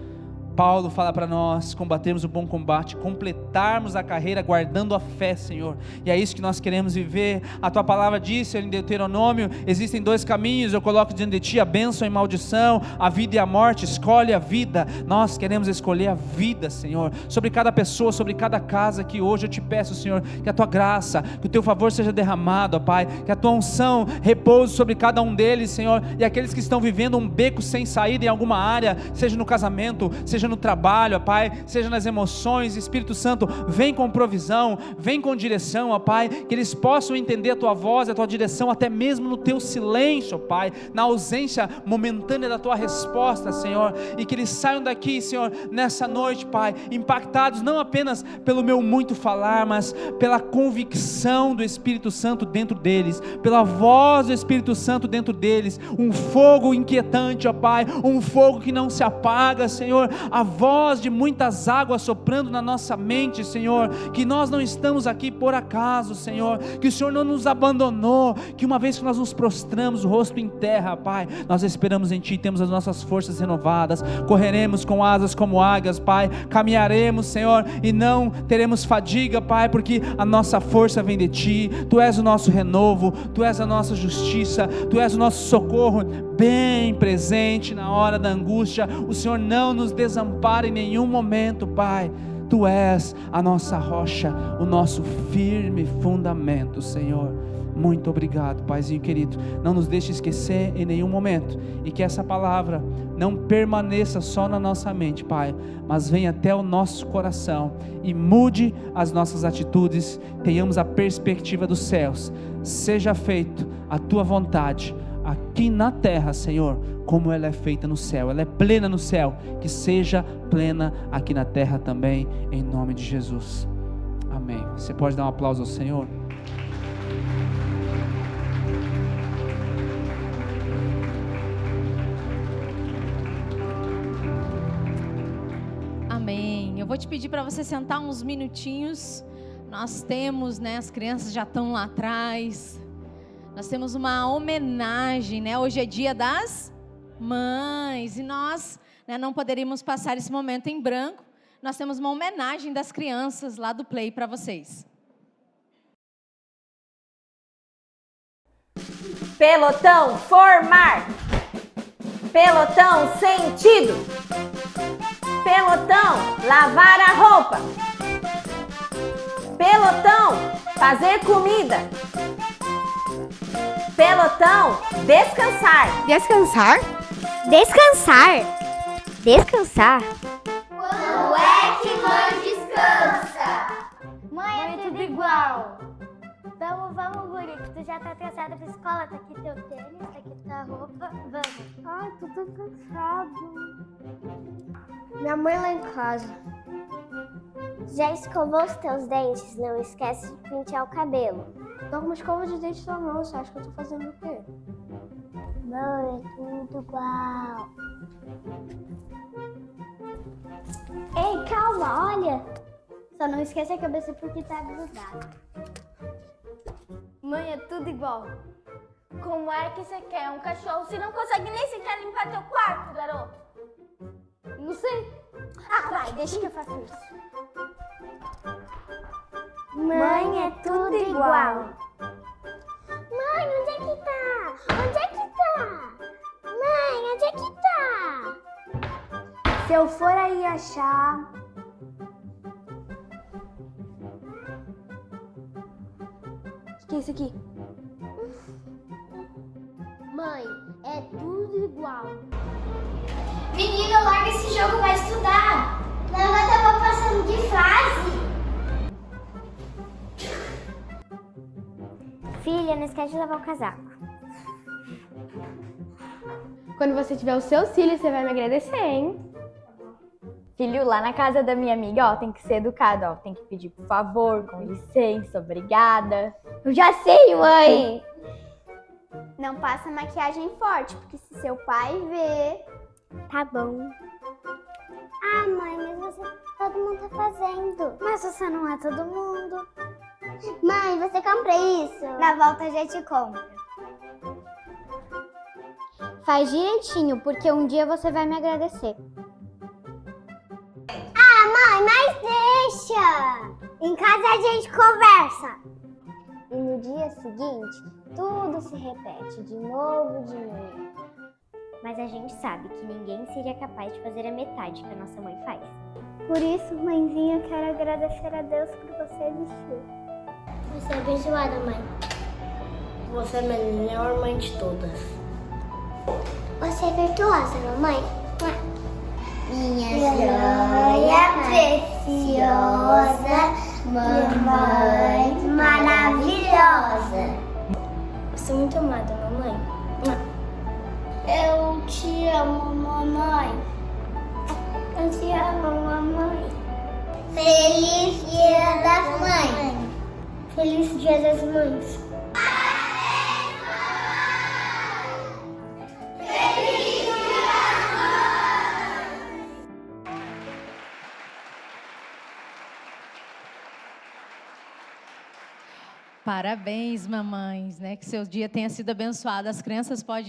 [SPEAKER 1] Paulo fala para nós combatermos o bom combate, completarmos a carreira guardando a fé, Senhor, e é isso que nós queremos viver. A tua palavra diz, Senhor, em Deuteronômio, existem dois caminhos, eu coloco diante de ti a bênção e maldição, a vida e a morte, escolhe a vida. Nós queremos escolher a vida, Senhor, sobre cada pessoa, sobre cada casa que hoje eu te peço, Senhor, que a tua graça, que o teu favor seja derramado, ó Pai, que a tua unção repouse sobre cada um deles, Senhor, e aqueles que estão vivendo um beco sem saída em alguma área, seja no casamento, seja no trabalho, ó Pai, seja nas emoções. Espírito Santo, vem com provisão, vem com direção, ó Pai, que eles possam entender a tua voz, a tua direção, até mesmo no teu silêncio, ó Pai, na ausência momentânea da tua resposta, Senhor, e que eles saiam daqui, Senhor, nessa noite, Pai, impactados não apenas pelo meu muito falar, mas pela convicção do Espírito Santo dentro deles, pela voz do Espírito Santo dentro deles, um fogo inquietante, ó Pai, um fogo que não se apaga, Senhor, a voz de muitas águas soprando na nossa mente, Senhor, que nós não estamos aqui por acaso, Senhor, que o Senhor não nos abandonou, que uma vez que nós nos prostramos, o rosto em terra, Pai, nós esperamos em Ti, temos as nossas forças renovadas, correremos com asas como águias, Pai, caminharemos, Senhor, e não teremos fadiga, Pai, porque a nossa força vem de Ti. Tu és o nosso renovo, Tu és a nossa justiça, Tu és o nosso socorro bem presente na hora da angústia. O Senhor não nos desampara em nenhum momento, Pai. Tu és a nossa rocha, o nosso firme fundamento, Senhor. Muito obrigado, Paizinho querido. Não nos deixe esquecer em nenhum momento, e que essa palavra não permaneça só na nossa mente, Pai, mas venha até o nosso coração e mude as nossas atitudes. Tenhamos a perspectiva dos céus. Seja feito a Tua vontade aqui na terra, Senhor, como ela é feita no céu. Ela é plena no céu, que seja plena aqui na terra também, em nome de Jesus. Amém. Você pode dar um aplauso ao Senhor?
[SPEAKER 2] Amém. Eu vou te pedir para você sentar uns minutinhos. Nós temos, as crianças já estão lá atrás. Nós temos uma homenagem, Hoje é dia das mães. E nós, não poderíamos passar esse momento em branco. Nós temos uma homenagem das crianças lá do Play para vocês.
[SPEAKER 3] Pelotão, formar. Pelotão, sentido. Pelotão, lavar a roupa. Pelotão, fazer comida. Pelotão, descansar.
[SPEAKER 4] Descansar? Descansar? Descansar?
[SPEAKER 5] Quando é que mãe descansa?
[SPEAKER 4] Mãe, é tudo igual. Vamos, guri, que tu já tá atrasada pra escola. Tá aqui teu tênis, tá aqui tua roupa. Vamos. Ai, tô tão cansado. Minha mãe lá em casa. Já escovou os teus dentes? Não esquece de pentear o cabelo. Tô com uma escova de dente na mão, você acha que eu tô fazendo o quê? Mãe, é tudo igual. Ei, calma, olha. Só não esquece a cabeça porque tá grudado. Mãe, é tudo igual.
[SPEAKER 5] Como é que você quer um cachorro se não consegue nem sequer limpar teu quarto, garoto?
[SPEAKER 4] Não sei.
[SPEAKER 5] Ah, vai, deixa que eu faço isso.
[SPEAKER 4] Mãe, é tudo igual. Mãe, onde é que tá? Onde é que tá? Mãe, onde é que tá? Se eu for aí achar... O que é isso aqui? Mãe, é tudo igual.
[SPEAKER 5] Menina, larga esse jogo, vai estudar. Não, eu tava passando de fase.
[SPEAKER 4] Filha, não esquece de lavar o casaco.
[SPEAKER 6] Quando você tiver os seus filhos, você vai me agradecer, hein?
[SPEAKER 7] Filho, lá na casa da minha amiga, tem que ser educado, tem que pedir por favor, com licença, obrigada.
[SPEAKER 4] Eu já sei, mãe! Não passa maquiagem forte, porque se seu pai ver... Tá bom. Ah, mãe, mas todo mundo tá fazendo. Mas você não é todo mundo. Mãe, você compra isso? Na volta a gente compra. Faz direitinho, porque um dia você vai me agradecer. Ah, mãe, mas deixa! Em casa a gente conversa. E no dia seguinte, tudo se repete de novo, de novo. Mas a gente sabe que ninguém seria capaz de fazer a metade que a nossa mãe faz. Por isso, mãezinha, eu quero agradecer a Deus por você existir. Você é abençoada, mãe.
[SPEAKER 8] Você é a melhor mãe de todas.
[SPEAKER 4] Você é virtuosa, mamãe.
[SPEAKER 5] Minha joia preciosa, mamãe maravilhosa.
[SPEAKER 8] Eu sou muito amada, mamãe.
[SPEAKER 5] Eu te amo, mamãe.
[SPEAKER 4] Eu te amo, mamãe.
[SPEAKER 5] Feliz Dia das Mães.
[SPEAKER 4] Feliz Dia das Mães.
[SPEAKER 2] Parabéns, mamães, né? Que seu dia tenha sido abençoado. As crianças podem